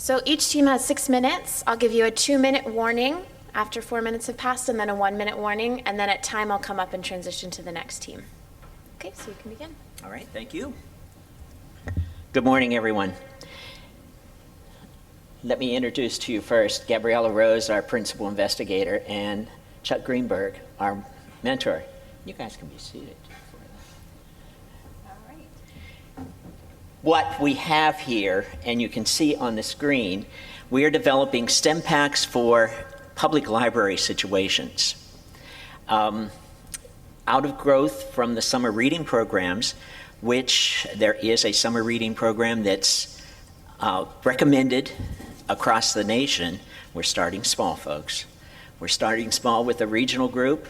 So each team has 6 minutes. I'll give you a 2-minute warning after 4 minutes have passed, and then a 1-minute warning, and then at time I'll come up and transition to the next team. Okay, so you can begin. All right, thank you. Good morning, everyone. Let me introduce to you first Gabriella Rose, our principal investigator, and Chuck Greenberg, our mentor. You guys can be seated. All right. What we have here, and you can see on the screen, we are developing STEM packs for public library situations. Out of growth from the summer reading programs, which there is a summer reading program that's recommended across the nation. We're starting small, folks. We're starting small with a regional group.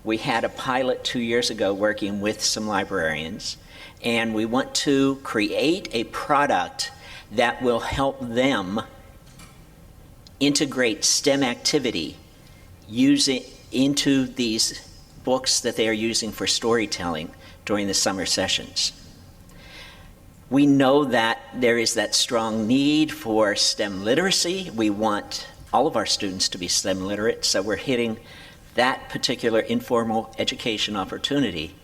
We had a pilot 2 years ago working with some librarians, and we want to create a product that will help them integrate STEM activity into these books that they are using for storytelling during the summer sessions. We know that there is that strong need for STEM literacy. We want all of our students to be STEM literate, so we're hitting that particular informal education opportunity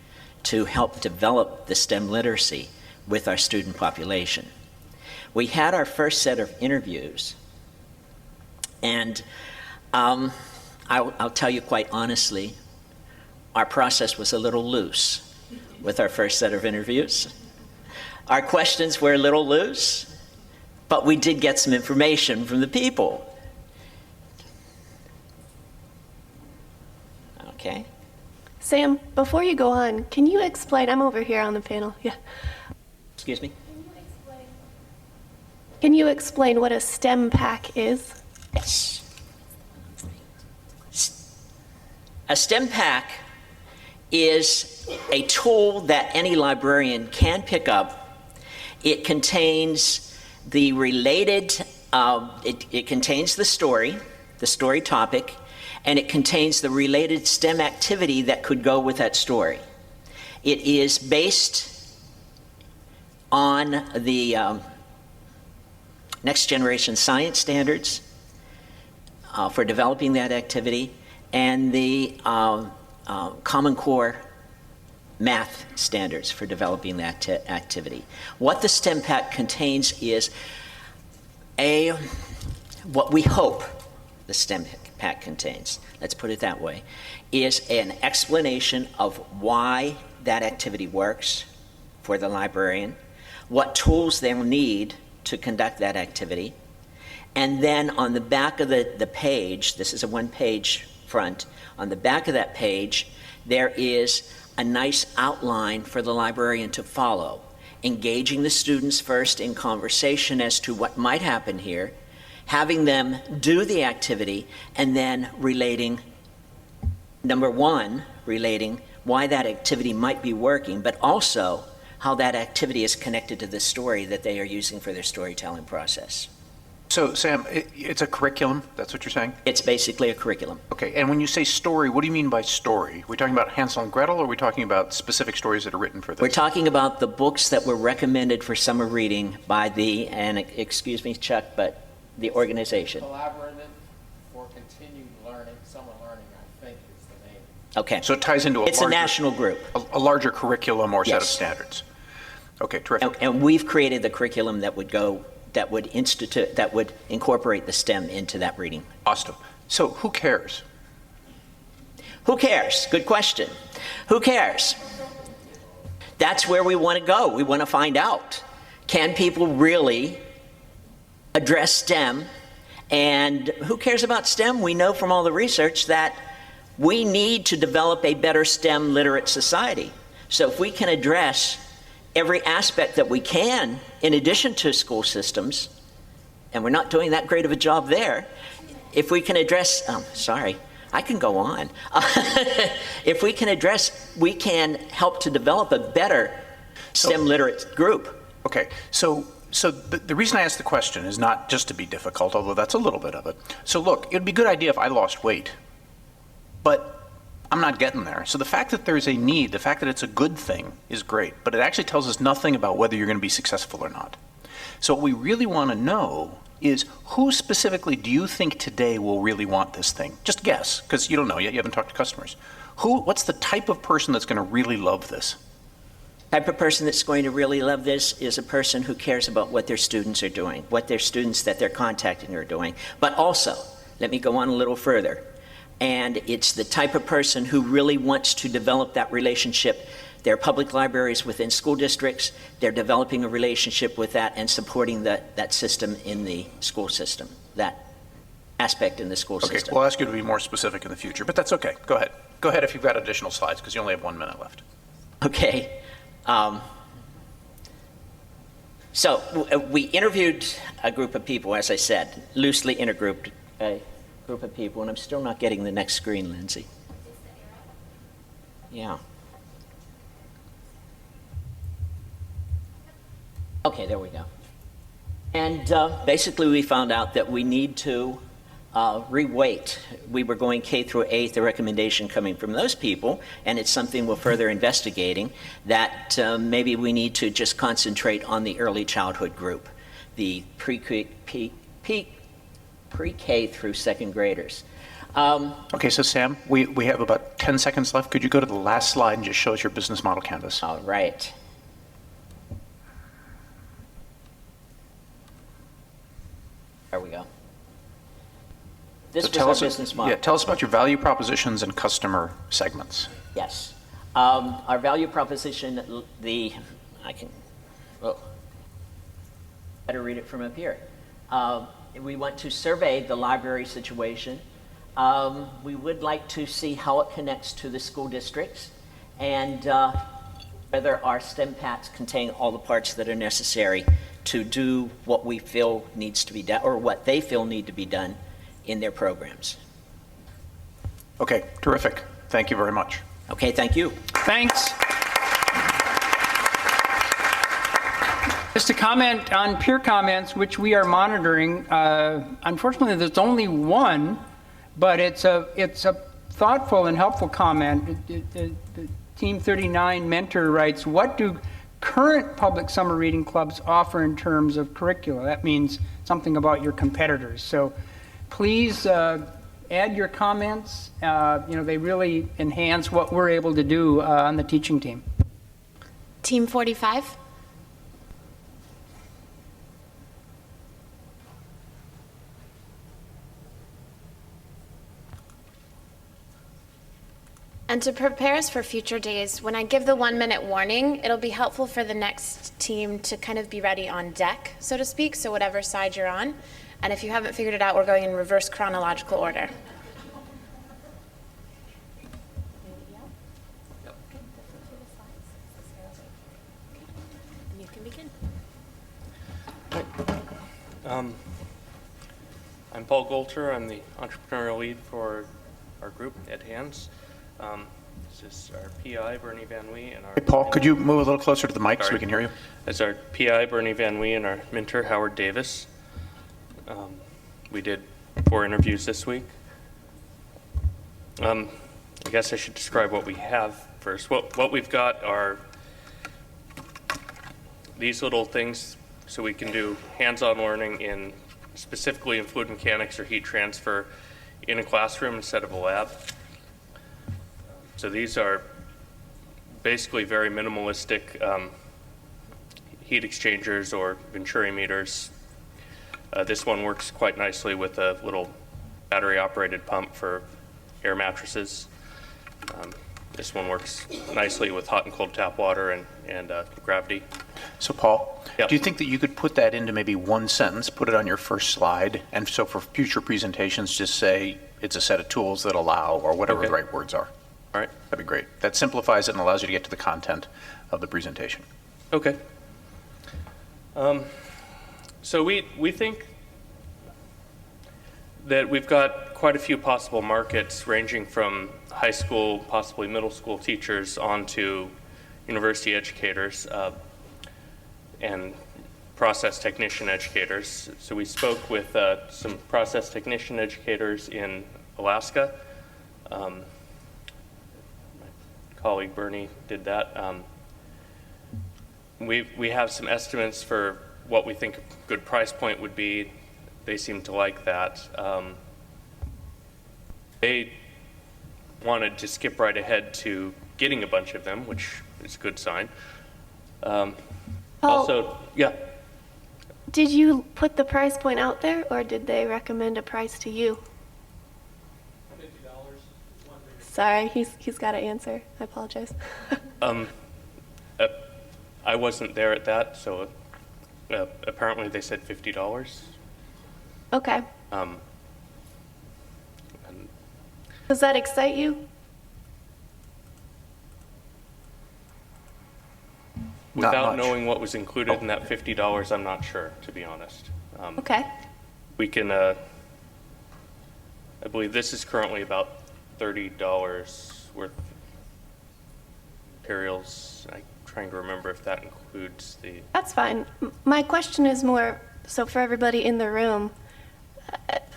to help develop the STEM literacy with our student population. We had our first set of interviews, and I'll tell you quite honestly, our process was a little loose with our first set of interviews. Our questions were a little loose, but we did get some information from the people. Okay. Sam, before you go on, can you explain, I'm over here on the panel, yeah. Excuse me? Can you explain what a STEM pack is? Yes. A STEM pack is a tool that any librarian can pick up. It contains the related, it contains the story topic, and it contains the related STEM activity that could go with that story. It is based on the next generation science standards for developing that activity, and the Common Core math standards for developing that activity. What the STEM pack contains is what we hope the STEM pack contains, let's put it that way, is an explanation of why that activity works for the librarian, what tools they'll need to conduct that activity, and then on the back of the page, this is a one-page front, on the back of that page, there is a nice outline for the librarian to follow, engaging the students first in conversation as to what might happen here, having them do the activity, and then relating, number one, relating why that activity might be working, but also how that activity is connected to the story that they are using for their storytelling process. So, Sam, it's a curriculum, that's what you're saying? It's basically a curriculum. Okay, and when you say story, what do you mean by story? Are we talking about Hansel and Gretel, or are we talking about specific stories that are written for this? We're talking about the books that were recommended for summer reading by the, and excuse me, Chuck, but the organization. Collaborative for Continued Learning, Summer Learning, I think is the name. Okay. So it ties into it's a national group. A larger curriculum or set of Yes. standards. Okay, terrific. And we've created the curriculum that would incorporate the STEM into that reading. Awesome. So who cares? Who cares? Good question. Who cares? That's where we want to go. We want to find out. Can people really address STEM? And who cares about STEM? We know from all the research that we need to develop a better STEM literate society. So if we can address every aspect that we can, in addition to school systems, and we're not doing that great of a job there, if we can address, sorry, I can go on. If we can address, we can help to develop a better STEM literate group. Okay, so the reason I asked the question is not just to be difficult, although that's a little bit of it. So look, it would be a good idea if I lost weight, but I'm not getting there. So the fact that there's a need, the fact that it's a good thing is great, but it actually tells us nothing about whether you're going to be successful or not. So what we really want to know is who specifically do you think today will really want this thing? Just guess, because you don't know yet, you haven't talked to customers. What's the type of person that's going to really love this? Type of person that's going to really love this is a person who cares about what their students are doing, what their students that they're contacting are doing. But also, let me go on a little further, and it's the type of person who really wants to develop that relationship. There are public libraries within school districts. They're developing a relationship with that and supporting that system in the school system, that aspect in the school Okay, system. we'll ask you to be more specific in the future, but that's okay. Go ahead. Go ahead if you've got additional slides, because you only have 1 minute left. Okay. So we interviewed a group of people, as I said, loosely intergrouped a group of people, and I'm still not getting the next screen, Lindsay. Yeah. Okay, there we go. And basically we found out that we need to reweight. We were going K through 8th, the recommendation coming from those people, and it's something we're further investigating, that maybe we need to just concentrate on the early childhood group, the pre-K through second graders. Okay, so Sam, we have about 10 seconds left. Could you go to the last slide and just show us your business model canvas? All right. There we go. This So was our business model. Yeah, tell us about your value propositions and customer segments. Yes. Our value proposition, better read it from up here. We want to survey the library situation. We would like to see how it connects to the school districts, and whether our STEM packs contain all the parts that are necessary to do what we feel needs to be done, or what they feel need to be done in their programs. Okay, terrific. Thank you very much. Okay, thank you. Thanks. Just to comment on peer comments, which we are monitoring. Unfortunately, there's only one, but it's a thoughtful and helpful comment. Team 39 mentor writes, "What do current public summer reading clubs offer in terms of curricula?" That means something about your competitors. So please add your comments. They really enhance what we're able to do on the teaching team. Team 45. And to prepare us for future days, when I give the 1 minute warning, it'll be helpful for the next team to kind of be ready on deck, so to speak, so whatever side you're on. And if you haven't figured it out, we're going in reverse chronological order. You can begin. I'm Paul Golter. I'm the entrepreneurial lead for our group at Hands. This is our PI, Bernie Van Wee, and our... Hey, Paul, could you move a little closer to the mic so we can hear you? As our PI, Bernie Van Wee, and our mentor, Howard Davis. We did 4 interviews this week. I guess I should describe what we have first. What we've got are these little things, so we can do hands-on learning specifically in fluid mechanics or heat transfer in a classroom instead of a lab. So these are basically very minimalistic heat exchangers or Venturi meters. This one works quite nicely with a little battery-operated pump for air mattresses. This one works nicely with hot and cold tap water and gravity. So Paul, Yep. do you think that you could put that into maybe one sentence, put it on your first slide, and so for future presentations just say it's a set of tools that allow, or whatever Okay. the right words are? All right. That'd be great. That simplifies it and allows you to get to the content of the presentation. Okay. So we think that we've got quite a few possible markets ranging from high school, possibly middle school teachers on to university educators and process technician educators. So we spoke with some process technician educators in Alaska. My colleague Bernie did that. We have some estimates for what we think a good price point would be. they seem to like that. They wanted to skip right ahead to getting a bunch of them, which is a good sign. Also, yeah. Did you put the price point out there, or did they recommend a price to you? $50. Sorry, he's got to answer. I apologize. I wasn't there at that, so apparently they said $50. Okay. And Does that excite you? Not without much. knowing what was included in that $50, I'm not sure, to be honest. Okay. We can, I believe this is currently about $30 worth of materials. I'm trying to remember if that includes the, That's fine. My question is more so for everybody in the room.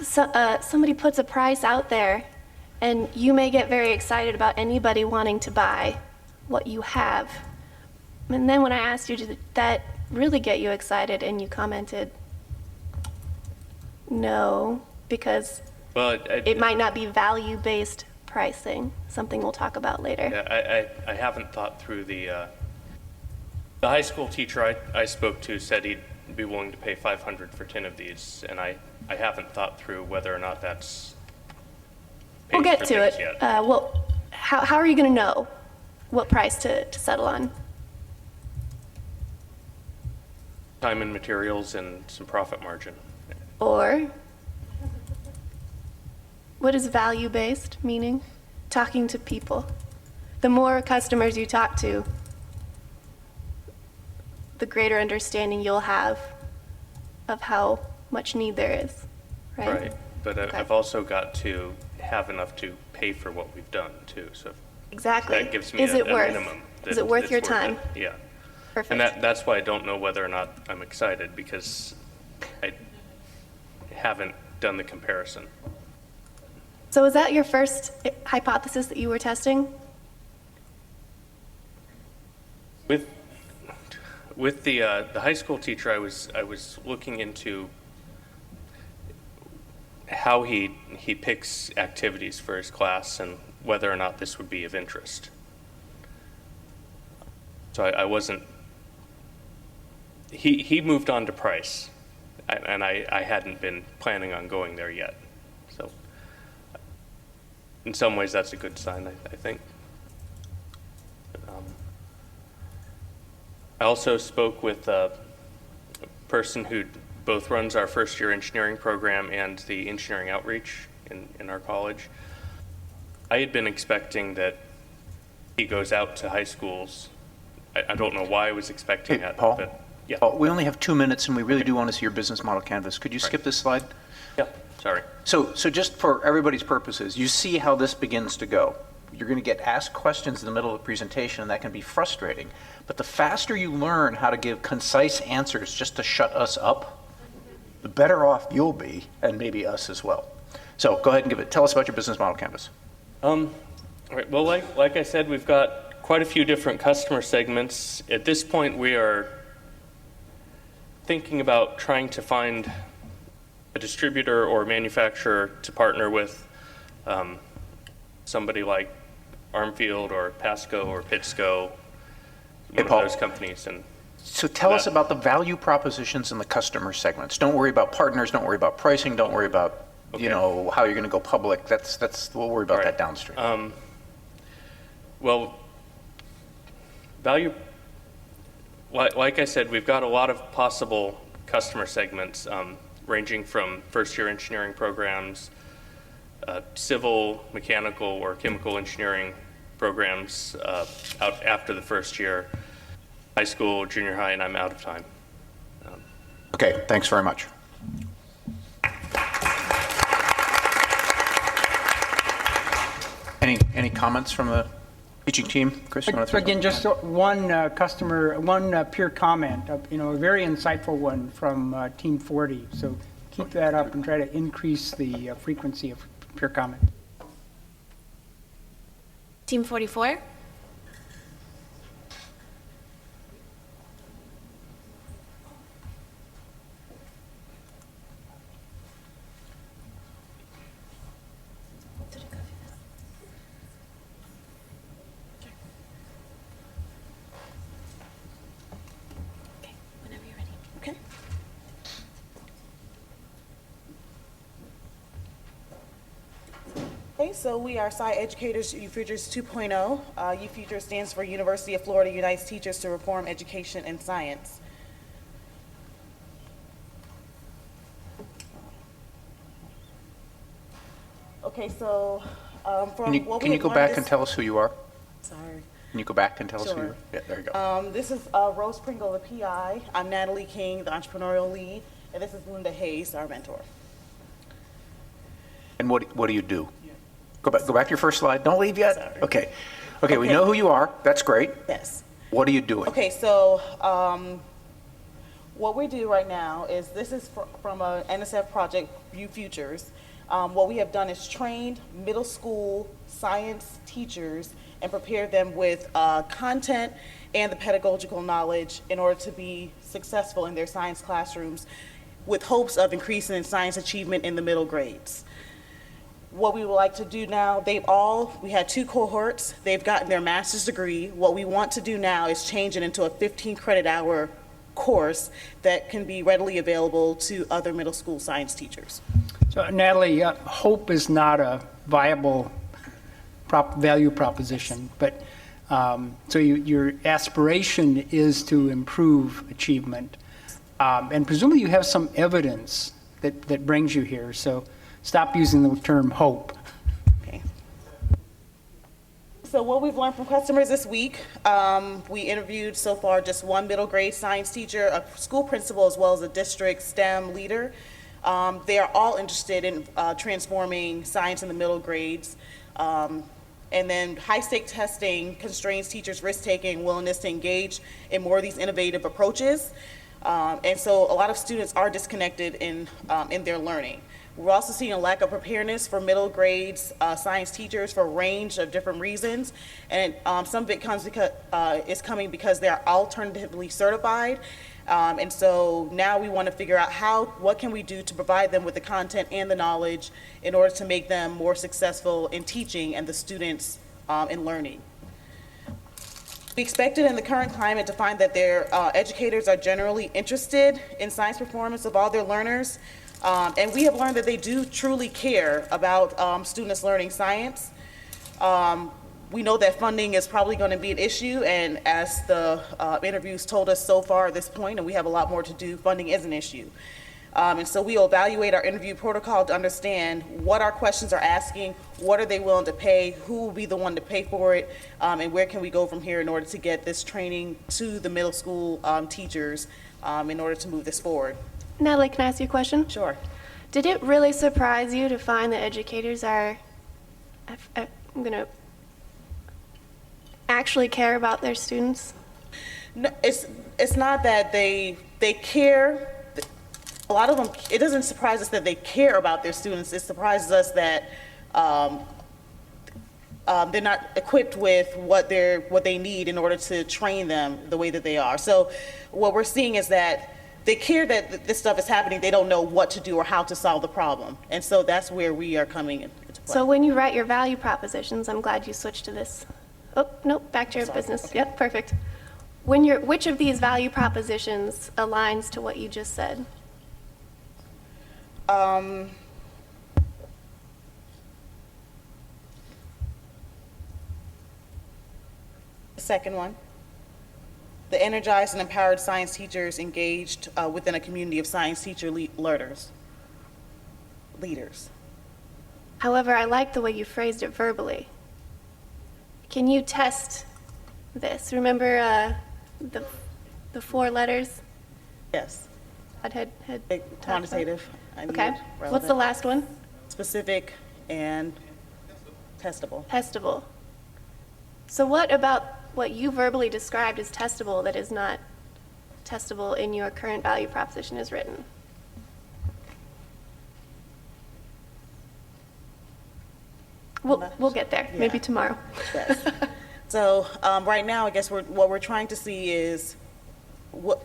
Somebody puts a price out there, and you may get very excited about anybody wanting to buy what you have. And then when I asked you, did that really get you excited? And you commented, no, because well, it might not be value-based pricing, something we'll talk about later. yeah, I haven't thought through the high school teacher I spoke to said he'd be willing to pay $500 for 10 of these, and I haven't thought through whether or not that's We'll paid get for to things it. yet. Well, how are you going to know what price to settle on? Time and materials and some profit margin. Or what is value-based meaning? Talking to people. The more customers you talk to, the greater understanding you'll have of how much need there is, right? Right, but Okay. I've also got to have enough to pay for what we've done too, so Exactly. that gives me Is a it worth? minimum. Is it worth that's your it. time? Yeah. Perfect. And that's why I don't know whether or not I'm excited, because I haven't done the comparison. So is that your first hypothesis that you were testing? With the high school teacher, I was looking into how he picks activities for his class and whether or not this would be of interest. So I wasn't. He moved on to price, and I hadn't been planning on going there yet. So in some ways, that's a good sign, I think. I also spoke with a person who both runs our first year engineering program and the engineering outreach in our college. I had been expecting that he goes out to high schools. I don't know why I was expecting Hey, that, Paul? but yeah. Paul, we only have 2 minutes, and we really do want to see your business model canvas. Could you skip this slide? Yeah, sorry. So just for everybody's purposes, you see how this begins to go. You're going to get asked questions in the middle of the presentation, and that can be frustrating. But the faster you learn how to give concise answers just to shut us up, the better off you'll be, and maybe us as well. So go ahead and tell us about your business model canvas. All right, well, like I said, we've got quite a few different customer segments. At this point, we are thinking about trying to find a distributor or manufacturer to partner with, somebody like Armfield or Pasco or Pitsco, one Paul. of those companies. And So tell us about the value propositions in the customer segments. Don't worry about partners, don't worry about pricing, don't worry about Okay. how you're going to go public. We'll worry about All right. that downstream. Well, value, like I said, we've got a lot of possible customer segments, ranging from first-year engineering programs, civil, mechanical, or chemical engineering programs out after the first year, high school, junior high, and I'm out of time. Okay, thanks very much. Any comments from the teaching team? Chris, you want to So again, just one peer comment, a very insightful one from Team 40. So keep that up and try to increase the frequency of peer comment. Team 44? Okay, so we are Sci Educators U Futures 2.0. U Futures stands for University of Florida Unites Teachers to Reform Education and Science. Okay, so from what Can we you go have back learned and tell us who you are? Sorry. Can you go back and tell us who you Sure. are? Yeah, there you go. This is Rose Pringle, the PI. I'm Natalie King, the entrepreneurial lead, and this is Linda Hayes, our mentor. And what do you do? Go back to your first slide. Don't leave yet. Sorry. Okay, we know who you are. That's great. Yes. What are you doing? Okay, so what we do right now is this is from a NSF project, View Futures. What we have done is trained middle school science teachers and prepared them with content and the pedagogical knowledge in order to be successful in their science classrooms with hopes of increasing science achievement in the middle grades. What we would like to do now, we had 2 cohorts, they've gotten their master's degree. What we want to do now is change it into a 15 credit hour course that can be readily available to other middle school science teachers. So Natalie, hope is not a viable value proposition, but so your aspiration is to improve achievement. And presumably you have some evidence that brings you here. So stop using the term hope. Okay. So what we've learned from customers this week, we interviewed so far just 1 middle grade science teacher, a school principal, as well as a district STEM leader. They are all interested in transforming science in the middle grades. And then high-stake testing constrains teachers' risk-taking, willingness to engage in more of these innovative approaches. And so a lot of students are disconnected in their learning. We're also seeing a lack of preparedness for middle grades science teachers for a range of different reasons. And some of it is coming because they're alternatively certified. And so now we want to figure out what can we do to provide them with the content and the knowledge in order to make them more successful in teaching and the students in learning. We expected in the current climate to find that their educators are generally interested in science performance of all their learners. And we have learned that they do truly care about students learning science. We know that funding is probably going to be an issue, and as the interviews told us so far at this point, and we have a lot more to do, funding is an issue. And so we will evaluate our interview protocol to understand what our questions are asking, what are they willing to pay, who will be the one to pay for it, and where can we go from here in order to get this training to the middle school teachers in order to move this forward. Natalie, can I ask you a question? Sure. Did it really surprise you to find that educators actually care about their students? No, it's not that they care. A lot of them, it doesn't surprise us that they care about their students. It surprises us that they're not equipped with what they need in order to train them the way that they are. So what we're seeing is that they care that this stuff is happening. They don't know what to do or how to solve the problem. And so that's where we are coming into play. So when you write your value propositions, I'm glad you switched to this. Oh, nope, back to your business. Okay. Yep, perfect. Which of these value propositions aligns to what you just said? The second one. The energized and empowered science teachers engaged within a community of science teacher leaders. However, I like the way you phrased it verbally. Can you test this? Remember the 4 letters? Yes. I'd had Quantitative. Okay. What's the last one? Specific and testable. Testable. So what about what you verbally described as testable that is not testable in your current value proposition as written? We'll get there, maybe tomorrow. Yes. So right now, I guess what we're trying to see is will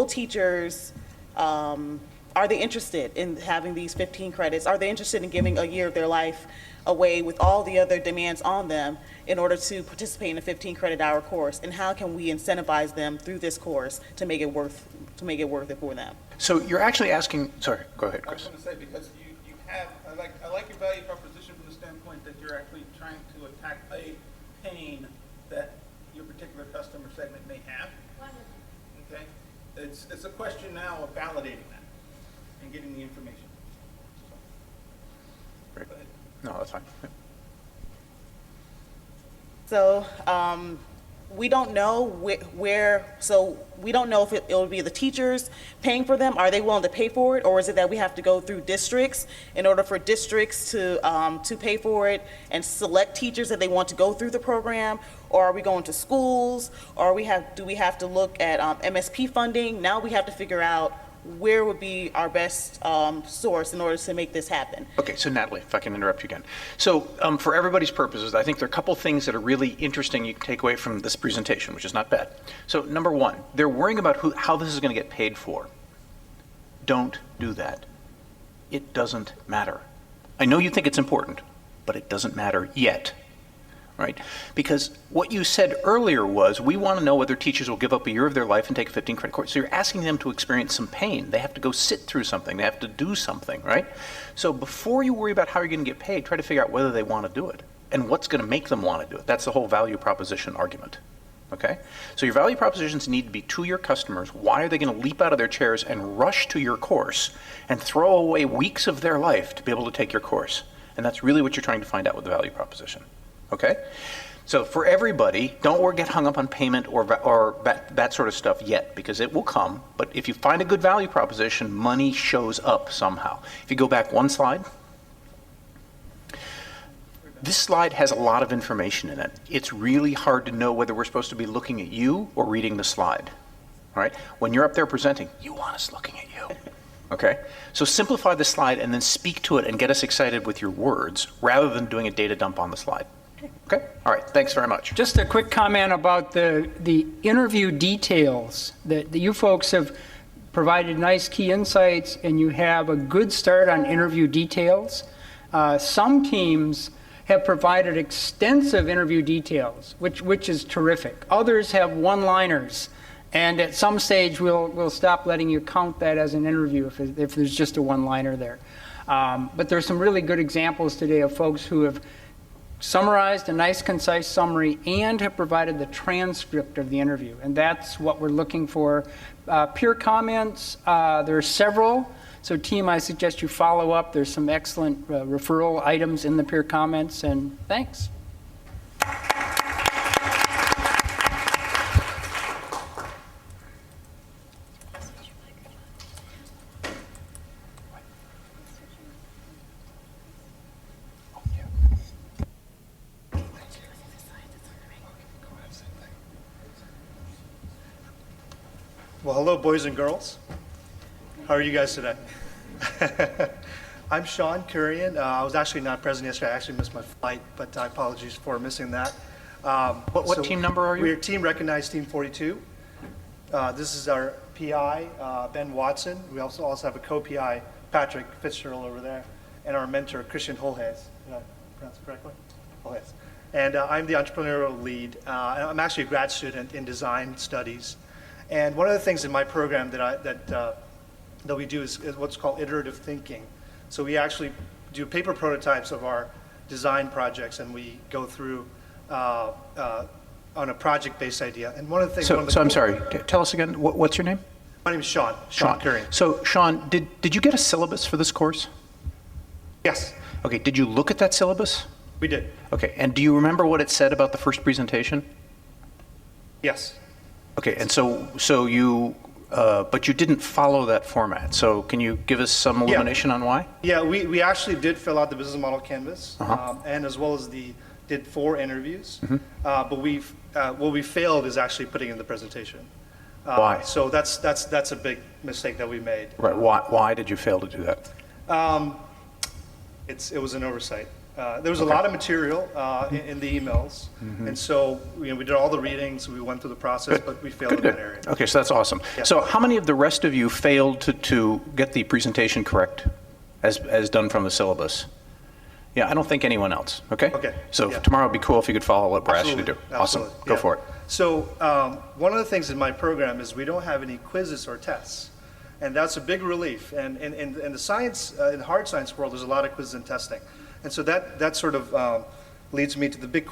teachers, are are they interested in having these 15 credits? Are they interested in giving a year of their life away with all the other demands on them in order to participate in a 15 credit hour course? And how can we incentivize them through this course to make it worth it for them? So you're actually asking, sorry, go ahead, I was Chris. going to say, because you have, I like your value proposition from the standpoint that you're actually trying to attack a pain that your particular customer segment may have. Okay? It's a question now of validating that and getting the information. Great. No, that's fine. Yeah. So we don't know we don't know if it will be the teachers paying for them. Are they willing to pay for it? Or is it that we have to go through districts in order for districts to pay for it and select teachers that they want to go through the program? Or are we going to schools? Or do we have to look at MSP funding? Now we have to figure out where would be our best source in order to make this happen. Okay, so Natalie, if I can interrupt you again. So for everybody's purposes, I think there are a couple things that are really interesting you can take away from this presentation, which is not bad. So number one, they're worrying about how this is going to get paid for. Don't do that. It doesn't matter. I know you think it's important, but it doesn't matter yet. Right? Because what you said earlier was, we want to know whether teachers will give up a year of their life and take a 15 credit course. So you're asking them to experience some pain. They have to go sit through something. They have to do something, right? So before you worry about how you're going to get paid, try to figure out whether they want to do it and what's going to make them want to do it. That's the whole value proposition argument. Okay? So your value propositions need to be to your customers. Why are they going to leap out of their chairs and rush to your course and throw away weeks of their life to be able to take your course? And that's really what you're trying to find out with the value proposition. Okay? So for everybody, don't get hung up on payment or that sort of stuff yet, because it will come. But if you find a good value proposition, money shows up somehow. If you go back one slide, this slide has a lot of information in it. It's really hard to know whether we're supposed to be looking at you or reading the slide. All right? When you're up there presenting, you want us looking at you. Okay? So simplify the slide and then speak to it and get us excited with your words rather than doing a data dump on the slide. Okay? All right. Thanks very much. Just a quick comment about the interview details. That you folks have provided nice key insights, and you have a good start on interview details. Some teams have provided extensive interview details, which is terrific. Others have one-liners, and at some stage we'll stop letting you count that as an interview if there's just a one-liner there. But there's some really good examples today of folks who have summarized a nice, concise summary and have provided the transcript of the interview. And that's what we're looking for. Peer comments, there are several. So team, I suggest you follow up. There's some excellent referral items in the peer comments, and thanks. Well, hello, boys and girls. How are you guys today? I'm Sean Kurian. I was actually not present yesterday. I actually missed my flight, but apologies for missing that. What team number are you? We're Team Recognized Team 42. This is our PI, Ben Watson. We also have a co-PI, Patrick Fitzgerald over there, and our mentor, Christian Holhes. Did I pronounce it correctly? Holhes. And I'm the entrepreneurial lead. I'm actually a grad student in design studies. And one of the things in my program that we do is what's called iterative thinking. So we actually do paper prototypes of our design projects, and we go through on a project-based idea. And one of the things. So I'm sorry. Tell us again. What's your name? My name is Sean. Sean Kurian. So Sean, did you get a syllabus for this course? Yes. Okay. Did you look at that syllabus? We did. Okay. And do you remember what it said about the first presentation? Yes. Okay, and so you, but you didn't follow that format. So can you give us some illumination on why? Yeah, we actually did fill out the business model canvas, and as well as did 4 interviews. But what we failed is actually putting in the presentation. Why? So that's a big mistake that we made. Right. Why did you fail to do that? It was an oversight. There was a lot of material in the emails, and so we did all the readings, we went through the process, but we failed in that area. Okay, so that's awesome. Yeah. So how many of the rest of you failed to get the presentation correct as done from the syllabus? Yeah, I don't think anyone else, okay? Okay, So yeah. tomorrow would be cool if you could follow what we're asking you to do. Absolutely, Awesome, absolutely, go yeah. for it. So one of the things in my program is we don't have any quizzes or tests, and that's a big relief. And in the science, in the hard science world, there's a lot of quizzes and testing. And so that sort of leads us to the big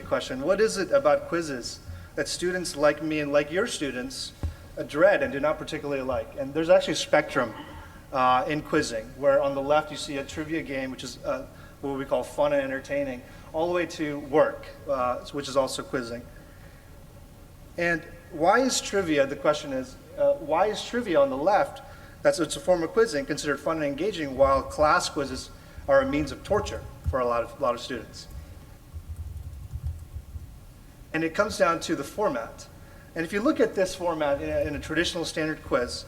question, what is it about quizzes that students like me and like your students dread and do not particularly like? And there's actually a spectrum in quizzing, where on the left you see a trivia game, which is what we call fun and entertaining, all the way to work, which is also quizzing. And why is trivia, the question is, why is trivia on the left, it's a form of quizzing, considered fun and engaging, while class quizzes are a means of torture for a lot of students? And it comes down to the format. And if you look at this format in a traditional standard quiz,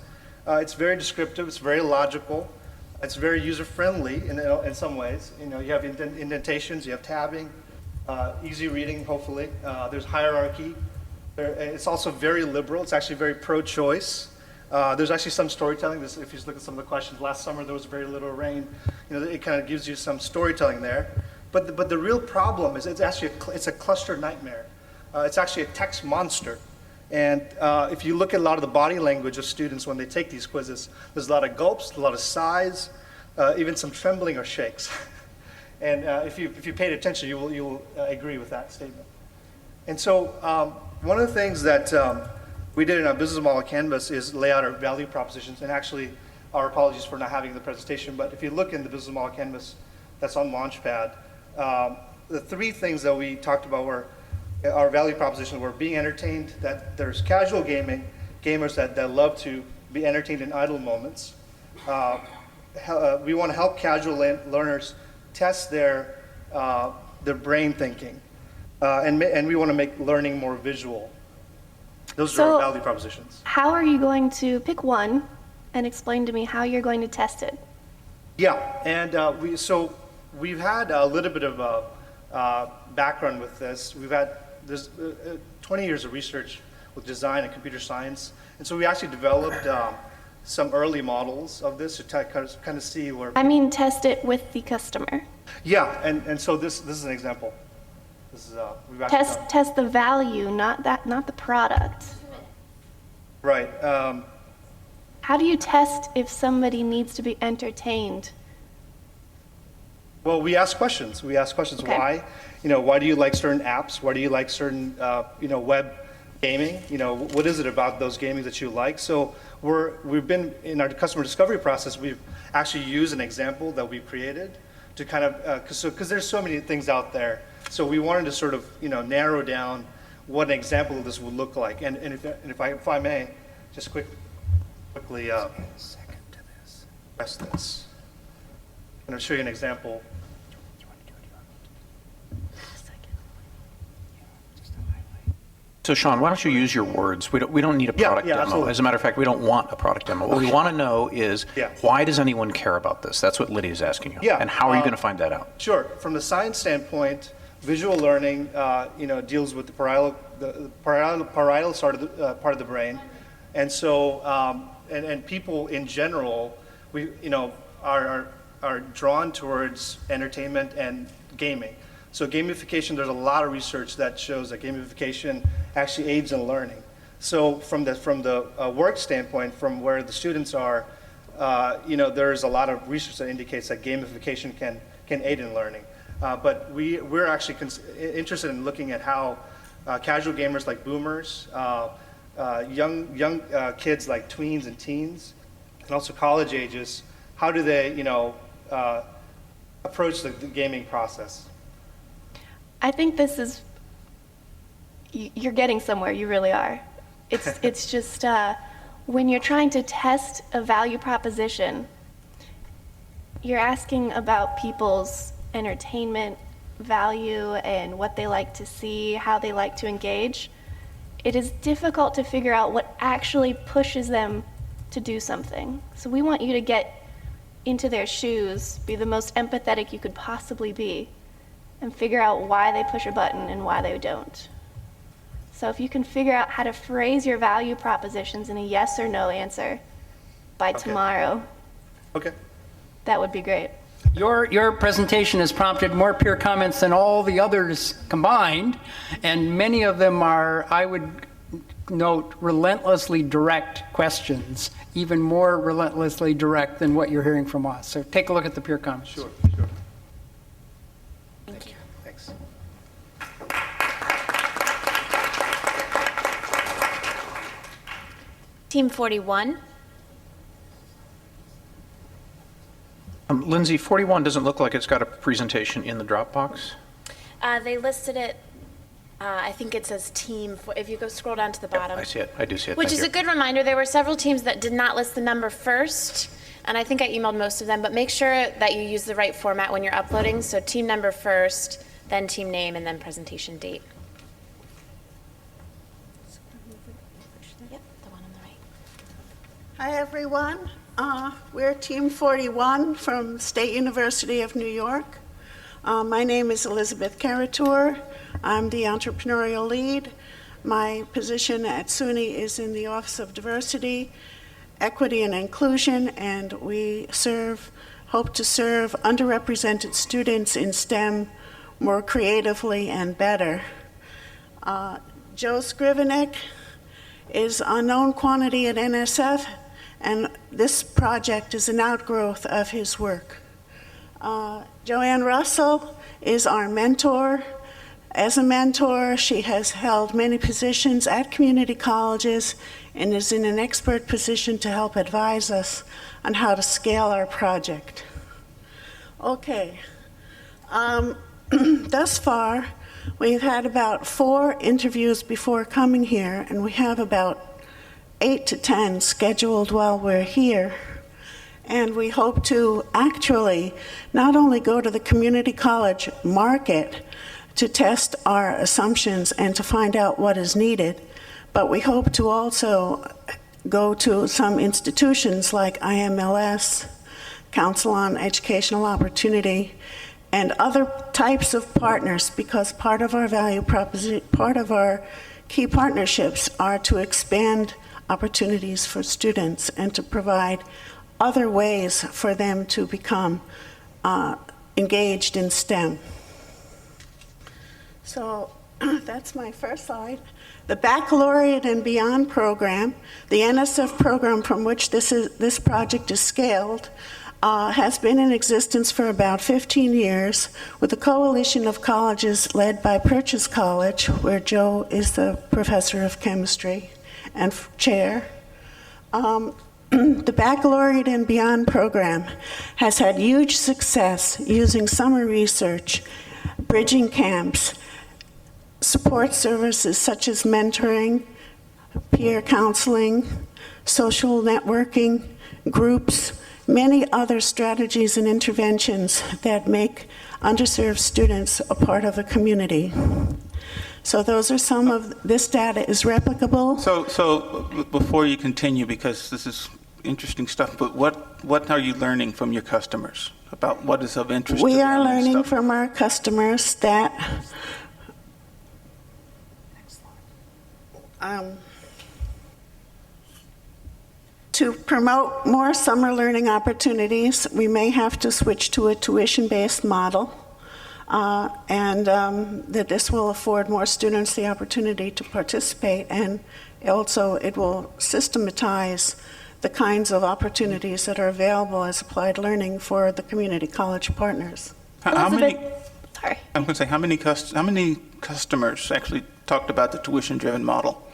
it's very descriptive, it's very logical, it's very user-friendly in some ways. You have indentations, you have tabbing, easy reading, hopefully. There's hierarchy. It's also very liberal. It's actually very pro-choice. There's actually some storytelling. If you look at some of the questions, last summer there was very little rain. It kind of gives you some storytelling there. But the real problem is it's a cluster nightmare. It's actually a text monster. And if you look at a lot of the body language of students when they take these quizzes, there's a lot of gulps, a lot of sighs, even some trembling or shakes. And if you paid attention, you will agree with that statement. And so one of the things that we did in our business model canvas is lay out our value propositions. And actually, our apologies for not having the presentation, but if you look in the business model canvas that's on LaunchPad, the three things that we talked about were our value propositions were being entertained, that there's casual gamers that love to be entertained in idle moments. We want to help casual learners test their brain thinking. And we want to make learning more visual. Those are our value propositions. How are you going to pick one and explain to me how you're going to test it? Yeah, and we've had a little bit of background with this. There's 20 years of research with design and computer science, and so we actually developed some early models of this to kind of see where. I mean, test it with the customer. Yeah, and so this is an example. This is we've actually Test the value, not the product. Right. How do you test if somebody needs to be entertained? Well, we ask questions. Okay. Why? Why do you like certain apps? Why do you like certain, web gaming? What is it about those gaming that you like? So we've been in our customer discovery process. We've actually used an example that we created to kind of because there's so many things out there. So we wanted to sort of narrow down what an example of this would look like. And if I may, just quickly press this. I'm going to show you an example. So Sean, why don't you use your words? We don't need a product demo. Absolutely. As a matter of fact, we don't want a product demo. What we want to know is why does anyone care about this? That's what Lydia's asking you. Yeah, and how are you going to find that out? Sure. From the science standpoint, visual learning, deals with the parietal part of the brain, and so and people in general, are drawn towards entertainment and gaming. So gamification, there's a lot of research that shows that gamification actually aids in learning. So from the work standpoint, from where the students are, there's a lot of research that indicates that gamification can aid in learning. But we're actually interested in looking at how casual gamers like boomers, young kids like tweens and teens, and also college ages, how do they, approach the gaming process? I think this is, you're getting somewhere, you really are. It's just, when you're trying to test a value proposition, you're asking about people's entertainment value and what they like to see, how they like to engage. It is difficult to figure out what actually pushes them to do something. So we want you to get into their shoes, be the most empathetic you could possibly be, and figure out why they push a button and why they don't. So if you can figure out how to phrase your value propositions in a yes or no answer by tomorrow, Okay. that would be great. Your presentation has prompted more peer comments than all the others combined, and many of them are, I would note, relentlessly direct questions, even more relentlessly direct than what you're hearing from us. So take a look at the peer comments. Sure. Thank you. Thanks. Team 41. Lindsay, 41 doesn't look like it's got a presentation in the Dropbox. They listed it, I think it says team, if you go scroll down to the bottom. I see it. I do see it. Which Thank is you. a good reminder. There were several teams that did not list the number first, and I think I emailed most of them, but make sure that you use the right format when you're uploading. So team number first, then team name, and then presentation date. Yep, the one on the right. Hi, everyone. We're Team 41 from State University of New York. My name is Elizabeth Caratour. I'm the entrepreneurial lead. My position at SUNY is in the Office of Diversity, Equity, and Inclusion, and we hope to serve underrepresented students in STEM more creatively and better. Joe Scrivenek is a known quantity at NSF, and this project is an outgrowth of his work. Joanne Russell is our mentor. As a mentor, she has held many positions at community colleges and is in an expert position to help advise us on how to scale our project. Okay. Thus far, we've had about 4 interviews before coming here, and we have about 8 to 10 scheduled while we're here. And we hope to actually not only go to the community college market to test our assumptions and to find out what is needed, but we hope to also go to some institutions like IMLS, Council on Educational Opportunity, and other types of partners, because part of our value proposition, part of our key partnerships are to expand opportunities for students and to provide other ways for them to become engaged in STEM. So that's my first slide. The Baccalaureate and Beyond program, the NSF program from which this project is scaled, has been in existence for about 15 years with a coalition of colleges led by Purchase College, where Joe is the professor of chemistry and chair. The Baccalaureate and Beyond program has had huge success using summer research, bridging camps, support services such as mentoring, peer counseling, social networking, groups, many other strategies and interventions that make underserved students a part of a community. So those are some of this data is replicable. So before you continue, because this is interesting stuff, but what are you learning from your customers about what is of interest to them? We are and learning stuff? from our customers that to promote more summer learning opportunities, we may have to switch to a tuition-based model, and that this will afford more students the opportunity to participate, and also it will systematize the kinds of opportunities that are available as applied learning for the community college partners. How many? Sorry. I'm going to say how many customers actually talked about the tuition-driven model?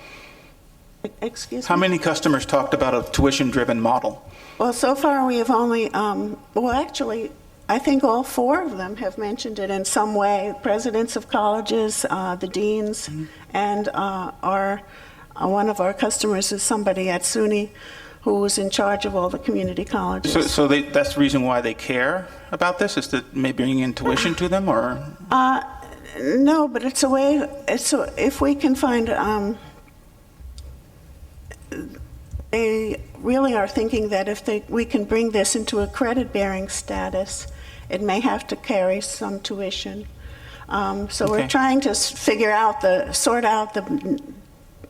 Excuse me? How many customers talked about a tuition-driven model? Well, so far we have only, well, actually, I think all 4 of them have mentioned it in some way. Presidents of colleges, the deans, and one of our customers is somebody at SUNY who is in charge of all the community colleges. So that's the reason why they care about this, is that maybe bringing in tuition to them, or? No, but it's a way, if we can find a really are thinking that if we can bring this into a credit-bearing status, it may have to carry some tuition. So we're trying to sort out the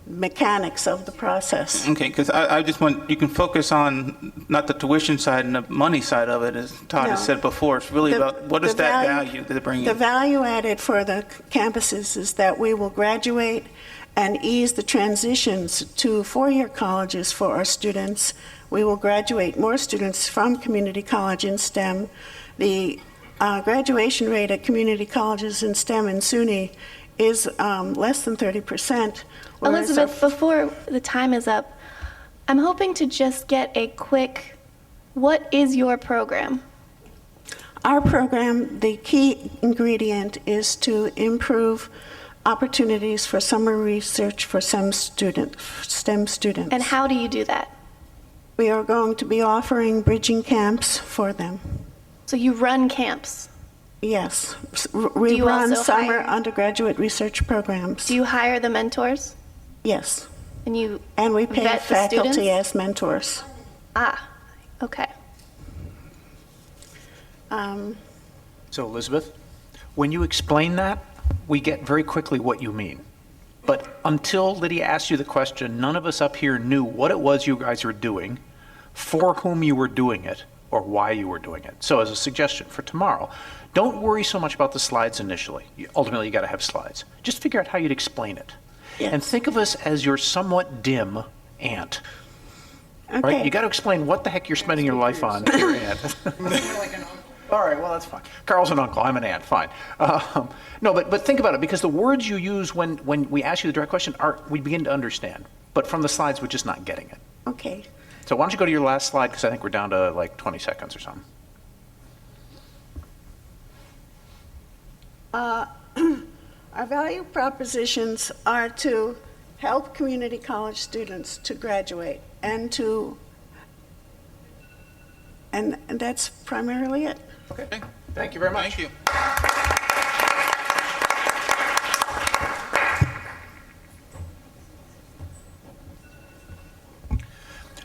mechanics of the process. Okay, because I just want, you can focus on not the tuition side and the money side of it, as Todd has said before. It's really about what is that value that they bring in. The value added for the campuses is that we will graduate and ease the transitions to four-year colleges for our students. We will graduate more students from community college in STEM. The graduation rate at community colleges in STEM and SUNY is less than 30%. Elizabeth, before the time is up, I'm hoping to just get a quick, what is your program? Our program, the key ingredient is to improve opportunities for summer research for STEM students. And how do you do that? We are going to be offering bridging camps for them. So you run camps? Yes. We you run also summer hire- undergraduate research programs. Do you hire the mentors? Yes. And we pay vet the faculty students? as mentors. Okay. So Elizabeth, when you explain that, we get very quickly what you mean. But until Lydia asked you the question, none of us up here knew what it was you guys were doing, for whom you were doing it, or why you were doing it. So as a suggestion for tomorrow, don't worry so much about the slides initially. Ultimately, you got to have slides. Just figure out how you'd explain it. Yes. And think of us as your somewhat dim aunt. Okay. Right? You got to explain what the heck you're spending your life on to your aunt. All right, well, that's fine. Carl's an uncle, I'm an aunt, fine. No, but think about it, because the words you use when we ask you the direct question, we begin to understand. But from the slides, we're just not getting it. Okay. So why don't you go to your last slide, because I think we're down to like 20 seconds or something. Our value propositions are to help community college students to graduate and that's primarily it. Okay, thank you very much. Thank you.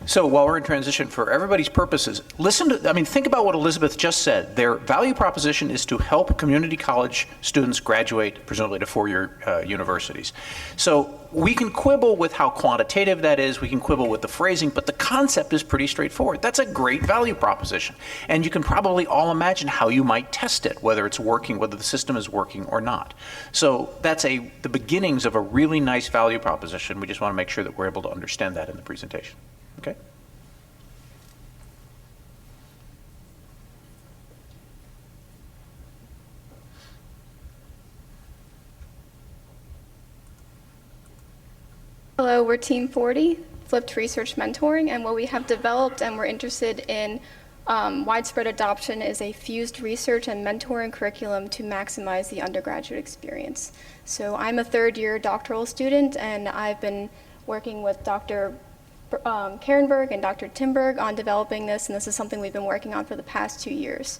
So while we're in transition, for everybody's purposes, think about what Elizabeth just said. Their value proposition is to help community college students graduate, presumably to four-year universities. So we can quibble with how quantitative that is, we can quibble with the phrasing, but the concept is pretty straightforward. That's a great value proposition. And you can probably all imagine how you might test it, whether it's working, whether the system is working or not. So that's the beginnings of a really nice value proposition. We just want to make sure that we're able to understand that in the presentation. Okay? Hello, we're Team 40, Flipped Research Mentoring, and what we have developed and we're interested in widespread adoption is a fused research and mentoring curriculum to maximize the undergraduate experience. So I'm a third-year doctoral student, and I've been working with Dr. Karenberg and Dr. Timberg on developing this, and this is something we've been working on for the past 2 years.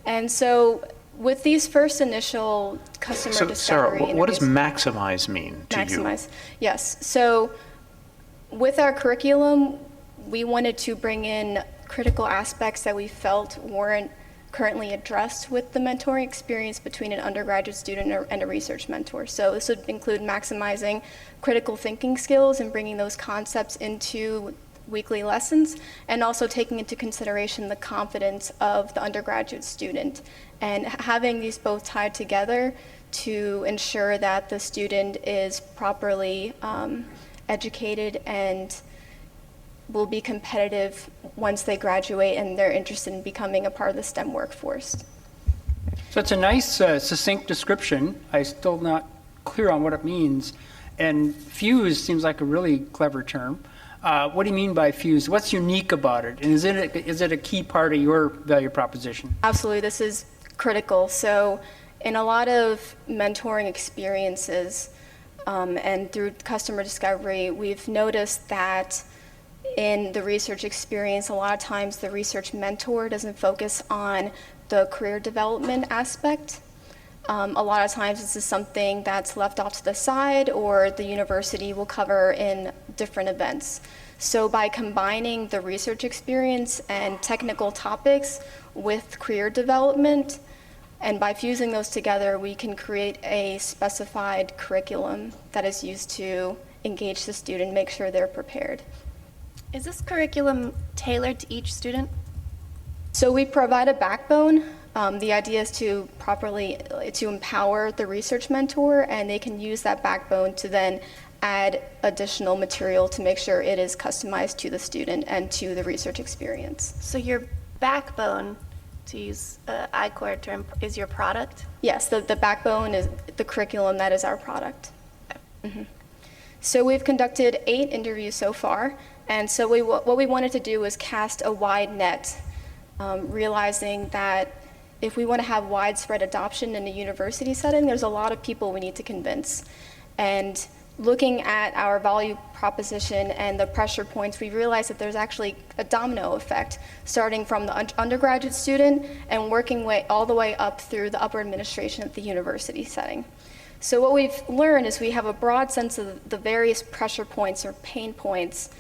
And so with these first initial customer discovery Sarah, what does maximize mean to you? Maximize, yes. So with our curriculum, we wanted to bring in critical aspects that we felt weren't currently addressed with the mentoring experience between an undergraduate student and a research mentor. So this would include maximizing critical thinking skills and bringing those concepts into weekly lessons, and also taking into consideration the confidence of the undergraduate student, and having these both tied together to ensure that the student is properly educated and will be competitive once they graduate and they're interested in becoming a part of the STEM workforce. So it's a nice, succinct description. I'm still not clear on what it means. And fuse seems like a really clever term. What do you mean by fuse? What's unique about it? And is it a key part of your value proposition? Absolutely, this is critical. So in a lot of mentoring experiences and through customer discovery, we've noticed that in the research experience, a lot of times the research mentor doesn't focus on the career development aspect. A lot of times this is something that's left off to the side, or the university will cover in different events. So by combining the research experience and technical topics with career development, and by fusing those together, we can create a specified curriculum that is used to engage the student, make sure they're prepared. Is this curriculum tailored to each student? So we provide a backbone. The idea is to empower the research mentor, and they can use that backbone to then add additional material to make sure it is customized to the student and to the research experience. So your backbone, to use I-Core term, is your product? Yes, the backbone is the curriculum that is our product. So we've conducted 8 interviews so far, and so what we wanted to do was cast a wide net, realizing that if we want to have widespread adoption in a university setting, there's a lot of people we need to convince. And looking at our value proposition and the pressure points, we realized that there's actually a domino effect, starting from the undergraduate student and working all the way up through the upper administration at the university setting. So what we've learned is we have a broad sense of the various pressure points or pain points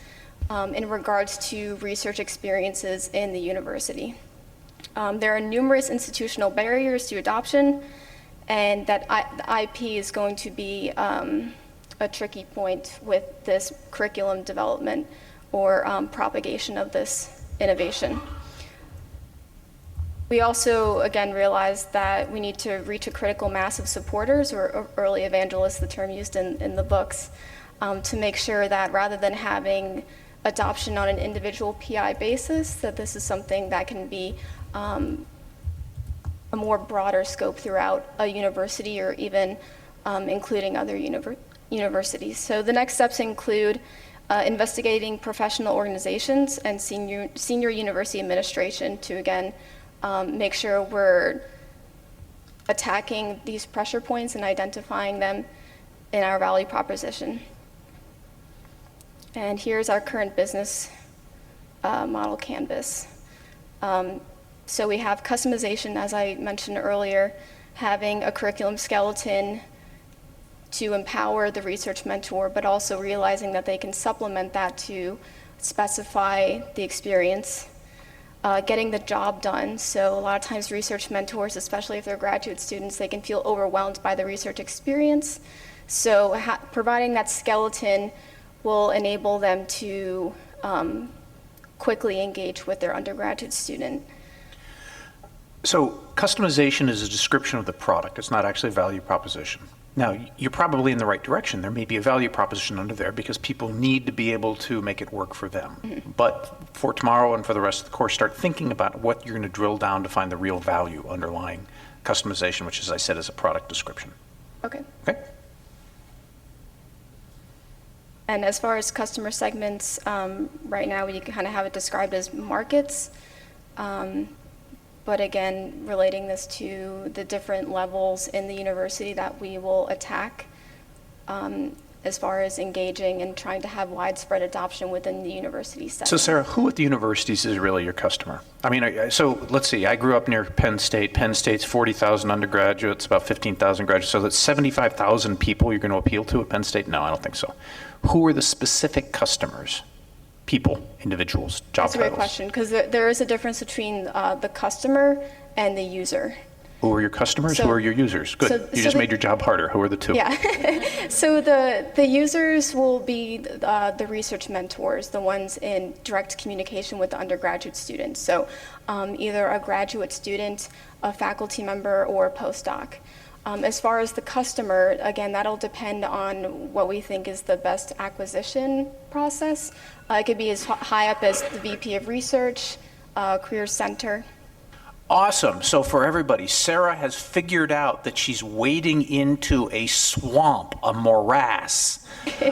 in regards to research experiences in the university. There are numerous institutional barriers to adoption, and that the IP is going to be a tricky point with this curriculum development or propagation of this innovation. We also, again, realized that we need to reach a critical mass of supporters, or early evangelists, the term used in the books, to make sure that rather than having adoption on an individual PI basis, that this is something that can be a more broader scope throughout a university, or even including other universities. So the next steps include investigating professional organizations and senior university administration to, again, make sure we're attacking these pressure points and identifying them in our value proposition. And here's our current business model canvas. So we have customization, as I mentioned earlier, having a curriculum skeleton to empower the research mentor, but also realizing that they can supplement that to specify the experience. Getting the job done. So a lot of times research mentors, especially if they're graduate students, they can feel overwhelmed by the research experience. So providing that skeleton will enable them to quickly engage with their undergraduate student. So customization is a description of the product. It's not actually a value proposition. Now, you're probably in the right direction. There may be a value proposition under there because people need to be able to make it work for them. Mm-hmm. But for tomorrow and for the rest of the course, start thinking about what you're going to drill down to find the real value underlying customization, which, as I said, is a product description. Okay. Okay. And as far as customer segments, right now we kind of have it described as markets. But again, relating this to the different levels in the university that we will attack as far as engaging and trying to have widespread adoption within the university setting. So Sarah, who at the universities is really your customer? I mean, so let's see, I grew up near Penn State. Penn State's 40,000 undergraduates, about 15,000 graduates, so that's 75,000 people you're going to appeal to at Penn State? No, I don't think so. Who are the specific customers? People, individuals, job titles. That's a great question, because there is a difference between the customer and the user. Who are your customers? Who are your users? Good. You just made your job harder. Who are the two? Yeah. So the users will be the research mentors, the ones in direct communication with the undergraduate students. So either a graduate student, a faculty member, or a postdoc. As far as the customer, again, that'll depend on what we think is the best acquisition process. It could be as high up as the VP of Research, Career Center. Awesome. So for everybody, Sarah has figured out that she's wading into a swamp, a morass,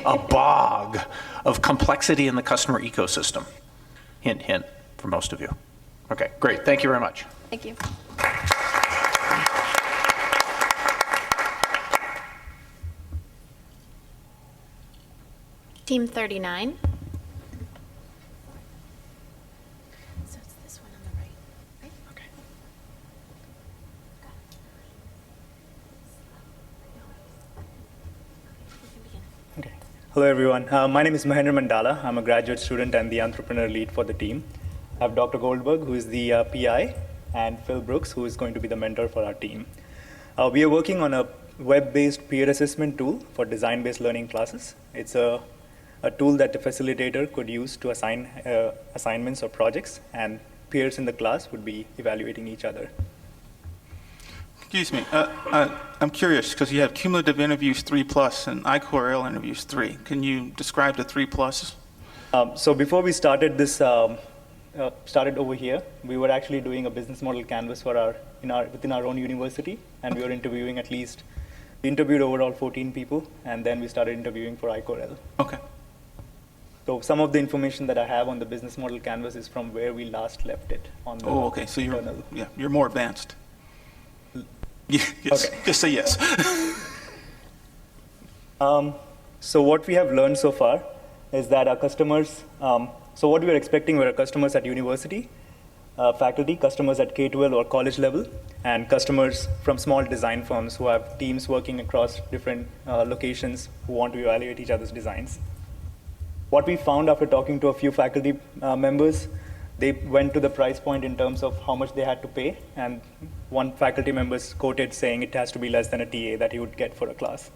a bog of complexity in the customer ecosystem. Hint, hint, for most of you. Okay, great. Thank you very much. Thank you. Team 39. So it's this one on the right, right? Okay. Okay. Hello, everyone. My name is Mahendra Mandala. I'm a graduate student and the entrepreneur lead for the team. I have Dr. Goldberg, who is the PI, and Phil Brooks, who is going to be the mentor for our team. We are working on a web-based peer assessment tool for design-based learning classes. It's a tool that the facilitator could use to assign assignments or projects, and peers in the class would be evaluating each other. Excuse me, I'm curious, because you have cumulative interviews 3+ and iCorel interviews 3. Can you describe the 3+? So before we started this, started over here, we were actually doing a business model canvas for within our own university, and we were interviewing we interviewed overall 14 people, and then we started interviewing for iCorel. Okay. So some of the information that I have on the business model canvas is from where we last left it on the okay, so you're more advanced. Yes. Okay. Just say yes. So what we have learned so far is that our customers, so what we are expecting were our customers at university, faculty, customers at K-12 or college level, and customers from small design firms who have teams working across different locations who want to evaluate each other's designs. What we found after talking to a few faculty members, they went to the price point in terms of how much they had to pay, and one faculty member quoted saying it has to be less than a TA that he would get for a class.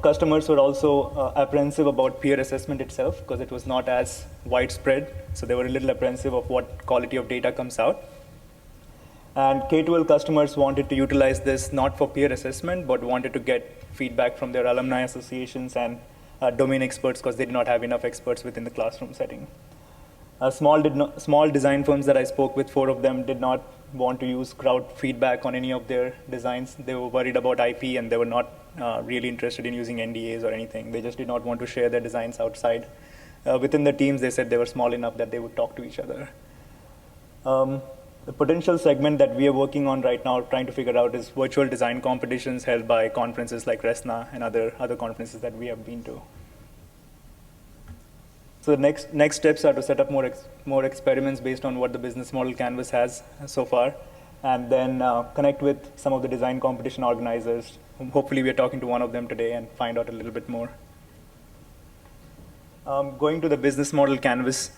Customers were also apprehensive about peer assessment itself because it was not as widespread, so they were a little apprehensive of what quality of data comes out. And K-12 customers wanted to utilize this not for peer assessment, but wanted to get feedback from their alumni associations and domain experts because they did not have enough experts within the classroom setting. Small design firms that I spoke with, 4 of them did not want to use crowd feedback on any of their designs. They were worried about IP, and they were not really interested in using NDAs or anything. They just did not want to share their designs outside. Within the teams, they said they were small enough that they would talk to each other. The potential segment that we are working on right now, trying to figure out, is virtual design competitions held by conferences like RESNA and other conferences that we have been to. So the next steps are to set up more experiments based on what the business model canvas has so far, and then connect with some of the design competition organizers. Hopefully we are talking to one of them today and find out a little bit more. Going to the business model canvas,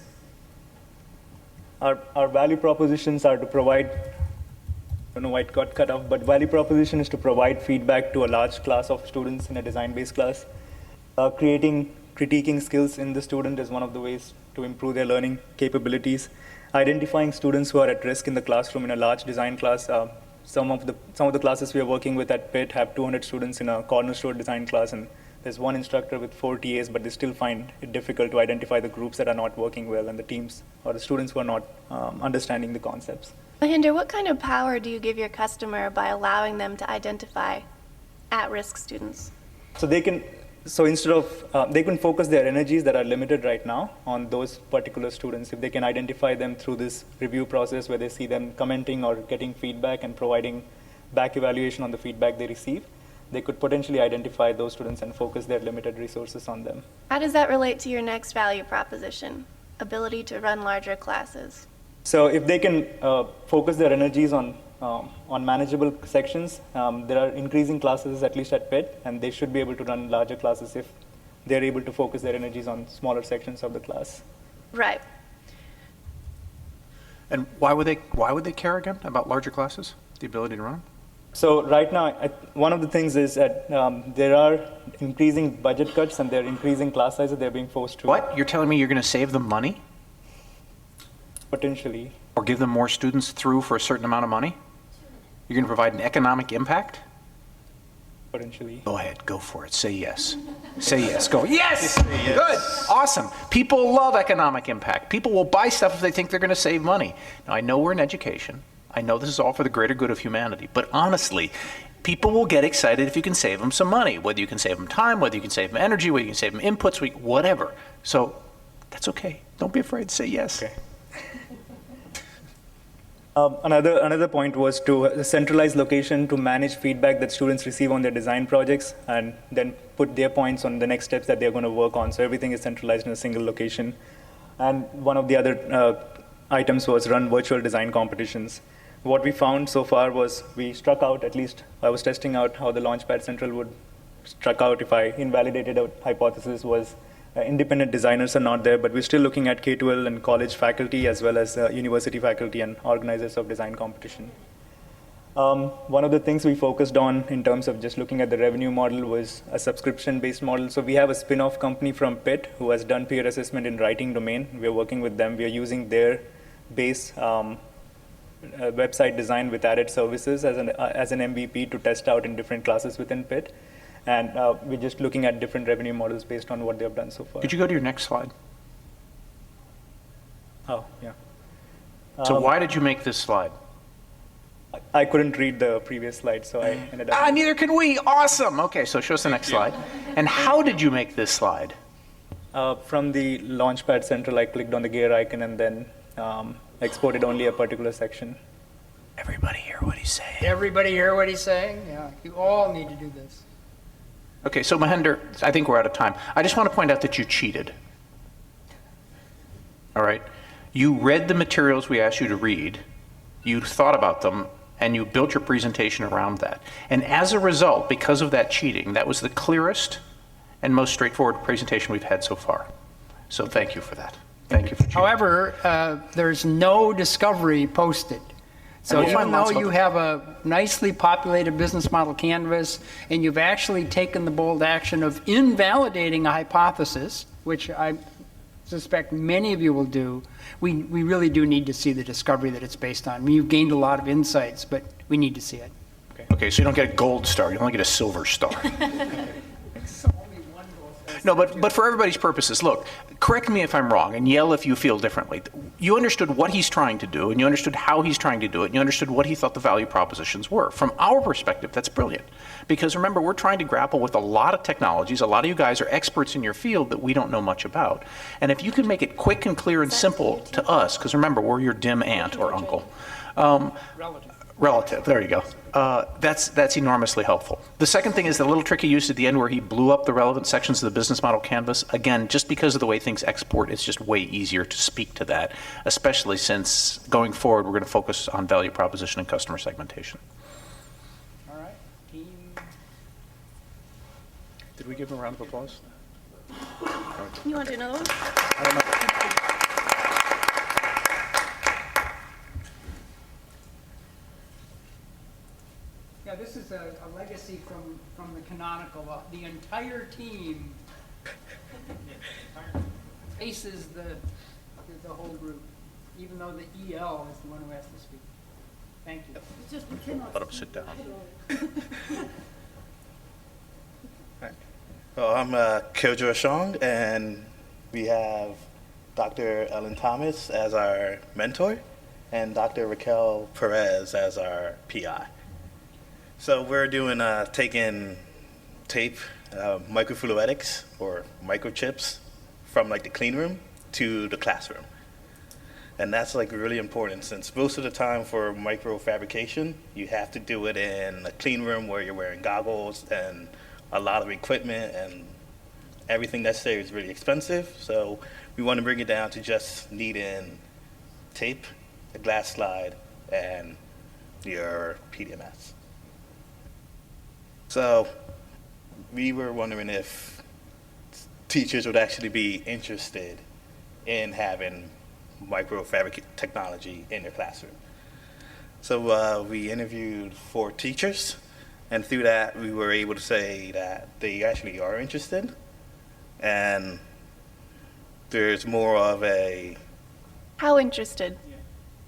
our value propositions are to provide, I don't know why it got cut off, but value proposition is to provide feedback to a large class of students in a design-based class. Critiquing skills in the student is one of the ways to improve their learning capabilities. Identifying students who are at risk in the classroom in a large design class. Some of the classes we are working with at Pitt have 200 students in a corner store design class, and there's one instructor with 4 TAs, but they still find it difficult to identify the groups that are not working well and the teams or the students who are not understanding the concepts. Mahinder, what kind of power do you give your customer by allowing them to identify at-risk students? So instead of, they can focus their energies that are limited right now on those particular students. If they can identify them through this review process where they see them commenting or getting feedback and providing back evaluation on the feedback they receive, they could potentially identify those students and focus their limited resources on them. How does that relate to your next value proposition, ability to run larger classes? So if they can focus their energies on manageable sections, there are increasing classes, at least at Pitt, and they should be able to run larger classes if they're able to focus their energies on smaller sections of the class. Right. And why would they care again about larger classes, the ability to run? So right now, one of the things is that there are increasing budget cuts and there are increasing class sizes they're being forced to. What? You're telling me you're going to save them money? Potentially. Or give them more students through for a certain amount of money? You're going to provide an economic impact? Potentially. Go ahead, go for it. Say yes. Say yes. Go. Yes! Good. Awesome. People love economic impact. People will buy stuff if they think they're going to save money. Now, I know we're in education. I know this is all for the greater good of humanity. But honestly, people will get excited if you can save them some money, whether you can save them time, whether you can save them energy, whether you can save them inputs, whatever. So that's okay. Don't be afraid to say yes. Okay. Another point was to a centralized location to manage feedback that students receive on their design projects and then put their points on the next steps that they're going to work on. So everything is centralized in a single location. And one of the other items was run virtual design competitions. What we found so far was we struck out, at least I was testing out how the LaunchPad Central would struck out if I invalidated a hypothesis was independent designers are not there, but we're still looking at K-12 and college faculty as well as university faculty and organizers of design competition. One of the things we focused on in terms of just looking at the revenue model was a subscription-based model. So we have a spin-off company from Pitt who has done peer assessment in writing domain. We're working with them. We're using their base website design with added services as an MVP to test out in different classes within Pitt. And we're just looking at different revenue models based on what they've done so far. Could you go to your next slide? Oh, yeah. So why did you make this slide? I couldn't read the previous slide, so I ended up... Neither can we. Awesome. Okay, so show us the next slide. And how did you make this slide? From the LaunchPad Central, I clicked on the gear icon and then exported only a particular section. Everybody hear what he's saying? Everybody hear what he's saying? Yeah, you all need to do this. Okay, so Mahinder, I think we're out of time. I just want to point out that you cheated. All right? You read the materials we asked you to read, you thought about them, and you built your presentation around that. And as a result, because of that cheating, that was the clearest and most straightforward presentation we've had so far. So thank you for that. Thank you for cheating. However, there's no discovery posted. So even though you have a nicely populated business model canvas and you've actually taken the bold action of invalidating a hypothesis, which I suspect many of you will do, we really do need to see the discovery that it's based on. I mean, you've gained a lot of insights, but we need to see it. Okay, so you don't get a gold star, you only get a silver star. No, but for everybody's purposes, look, correct me if I'm wrong and yell if you feel differently. You understood what he's trying to do and you understood how he's trying to do it and you understood what he thought the value propositions were. From our perspective, that's brilliant. Because remember, we're trying to grapple with a lot of technologies. A lot of you guys are experts in your field that we don't know much about. And if you can make it quick and clear and simple to us, because remember, we're your dim aunt or uncle. Relative, there you go. That's enormously helpful. The second thing is the little trick he used at the end where he blew up the relevant sections of the business model canvas. Again, just because of the way things export, it's just way easier to speak to that, especially since going forward, we're going to focus on value proposition and customer segmentation. All right, team. Did we give him a round of applause? You want to do another one? I don't know. Yeah, this is a legacy from the Canonical. The entire team faces the whole group, even though the EL is the one who has to speak. Thank you. Let him sit down. Well, I'm Kyojo Ashong, and we have Dr. Ellen Thomas as our mentor and Dr. Raquel Perez as our PI. So we're doing taking tape, microfluidics or microchips from like the clean room to the classroom. And that's like really important since most of the time for microfabrication, you have to do it in a clean room where you're wearing goggles and a lot of equipment and everything necessary is really expensive. So we want to bring it down to just needing tape, a glass slide, and your PDMS. So we were wondering if teachers would actually be interested in having microfabric technology in their classroom. So we interviewed 4 teachers, and through that we were able to say that they actually are interested, and there's more of a... How interested?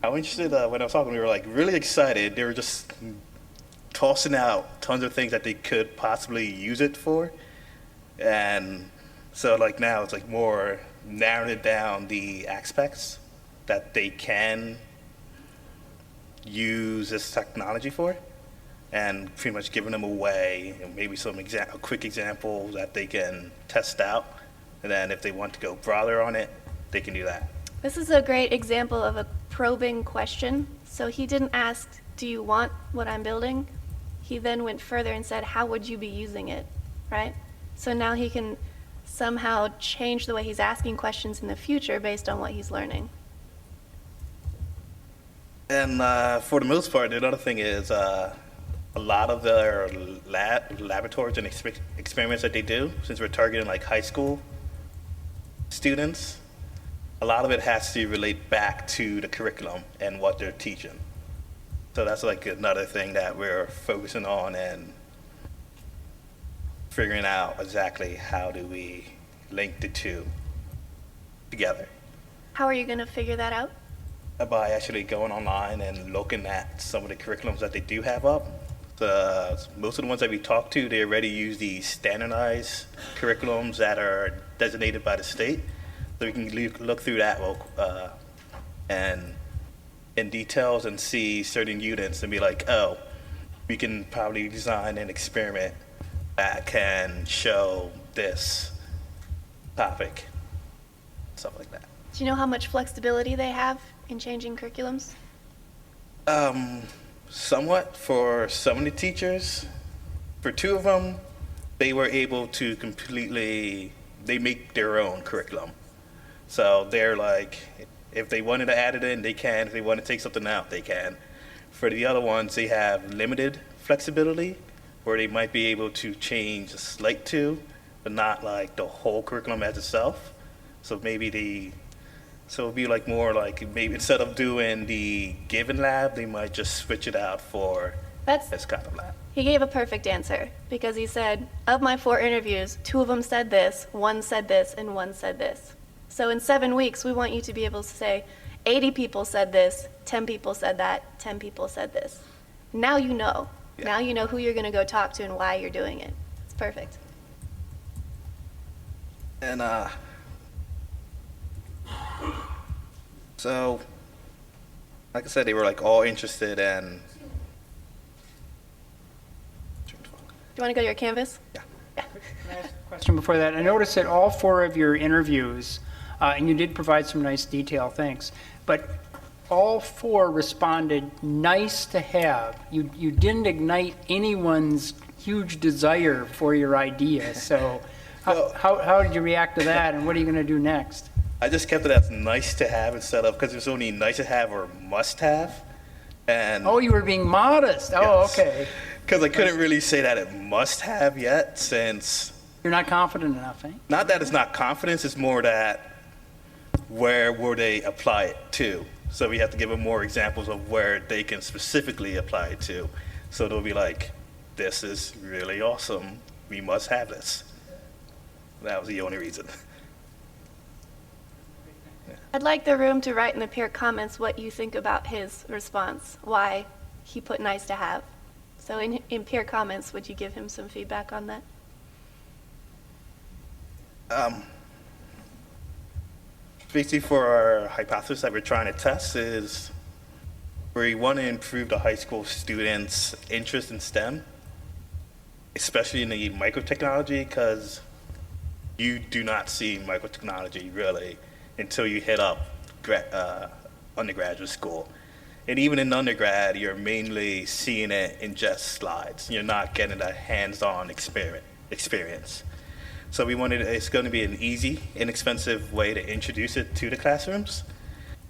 How interested? When I was talking, we were like really excited. They were just tossing out tons of things that they could possibly use it for. And so like now it's like more narrowing it down the aspects that they can use this technology for, and pretty much giving them away and maybe some quick examples that they can test out. And then if they want to go broader on it, they can do that. This is a great example of a probing question. So he didn't ask, do you want what I'm building? He then went further and said, how would you be using it, right? So now he can somehow change the way he's asking questions in the future based on what he's learning. And for the most part, the other thing is a a lot of their laboratories and experiments that they do, since we're targeting like high school students, a lot of it has to relate back to the curriculum and what they're teaching. So that's like another thing that we're focusing on and figuring out exactly how do we link the two together. How are you going to figure that out? By actually going online and looking at some of the curriculums that they do have up. Most of the ones that we talk to, they already use the standardized curriculums that are designated by the state. So we can look through that and in details and see certain units and be like, oh, we can probably design an experiment that can show this topic, stuff like that. Do you know how much flexibility they have in changing curriculums? Somewhat for some of the teachers. For two of them, they were able to they make their own curriculum. So they're like, if they wanted to add it in, they can. If they want to take something out, they can. For the other ones, they have limited flexibility, where they might be able to change a slight to, but not like the whole curriculum as itself. So maybe so it'd be like more like maybe instead of doing the given lab, they might just switch it out for this kind of lab. He gave a perfect answer because he said, of my 4 interviews, 2 of them said this, 1 said this, and 1 said this. So in 7 weeks, we want you to be able to say, 80 people said this, 10 people said that, 10 people said this. Now you know. Yeah. Now you know who you're going to go talk to and why you're doing it. It's perfect. And so, like I said, they were like all interested in. Do you want to go to your Canvas? Yeah. Can I ask a question before that? I noticed that all 4 of your interviews, and you did provide some nice detail, thanks, but all 4 responded nice to have. You didn't ignite anyone's huge desire for your idea. So how did you react to that, and what are you going to do next? I just kept it as nice to have instead of, because it's only nice to have or must have. And oh, you were being modest. Oh, yes. Okay. Because I couldn't really say that it must have yet, since you're not confident enough, eh? Not that it's not confidence, it's more that where would they apply it to? So we have to give them more examples of where they can specifically apply it to. So they'll be like, this is really awesome. We must have this. That was the only reason. I'd like the room to write in the peer comments what you think about his response, why he put nice to have. So in peer comments, would you give him some feedback on that? Basically for our hypothesis that we're trying to test is we want to improve the high school students' interest in STEM, especially in the microtechnology, because you do not see microtechnology really until you hit up undergraduate school. And even in undergrad, you're mainly seeing it in just slides. You're not getting a hands-on experience. So we wanted, it's going to be an easy, inexpensive way to introduce it to the classrooms.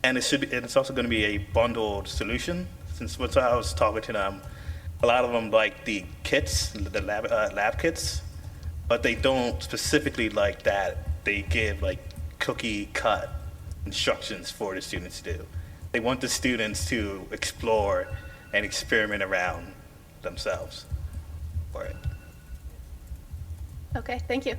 And it's also going to be a bundled solution. Since once I was talking to them, a lot of them like the kits, the lab kits, but they don't specifically like that. They give like cookie cut instructions for the students to do. They want the students to explore and experiment around themselves for it. Okay, thank you.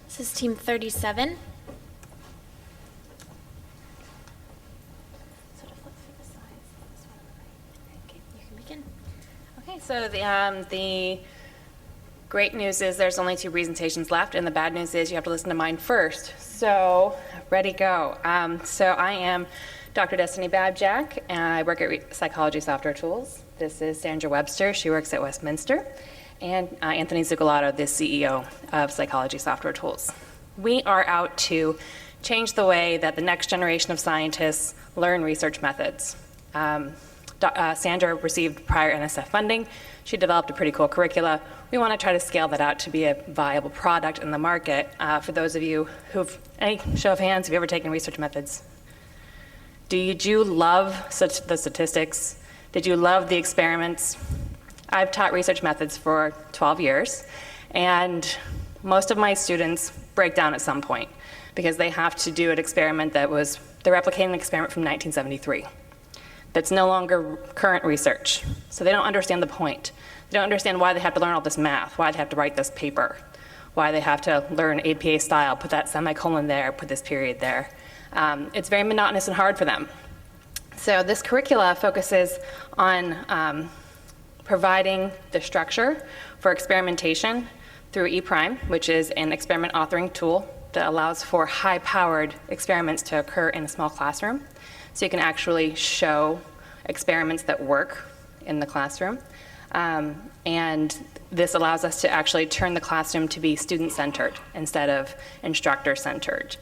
This is team 37. Okay, so the great news is there's only 2 presentations left, and the bad news is you have to listen to mine first. So, ready, go. So I am Dr. Destiny Babjack, and I work at Psychology Software Tools. This is Sandra Webster. She works at Westminster. And Anthony Zucolato, the CEO of Psychology Software Tools. We are out to change the way that the next generation of scientists learn research methods. Sandra received prior NSF funding. She developed a pretty cool curricula. We want to try to scale that out to be a viable product in the market. For those of you who've, any show of hands, have you ever taken research methods? Did you love the statistics? Did you love the experiments? I've taught research methods for 12 years, and most of my students break down at some point because they have to do an experiment they're replicating an experiment from 1973. That's no longer current research. So they don't understand the point. They don't understand why they have to learn all this math, why they have to write this paper, why they have to learn APA style, put that semicolon there, put this period there. It's very monotonous and hard for them. So this curricula focuses on providing the structure for experimentation through ePrime, which is an experiment authoring tool that allows for high-powered experiments to occur in a small classroom. So you can actually show experiments that work in the classroom. And this allows us to actually turn the classroom to be student-centered instead of instructor-centered.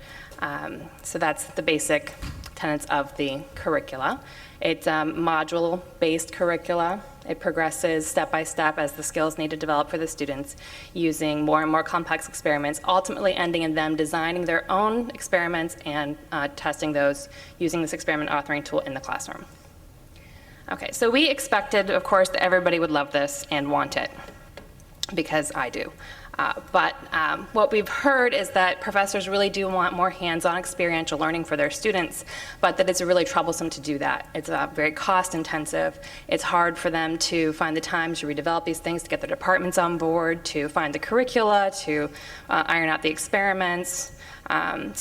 So that's the basic tenets of the curricula. It's module-based curricula. It progresses step by step as the skills need to develop for the students, using more and more complex experiments, ultimately ending in them designing their own experiments and testing those using this experiment authoring tool in the classroom. Okay, so we expected, of course, that everybody would love this and want it, because I do. But what we've heard is that professors really do want more hands-on experiential learning for their students, but that it's really troublesome to do that. It's very cost-intensive. It's hard for them to find the time to redevelop these things, to get their departments on board, to find the curricula, to iron out the experiments. And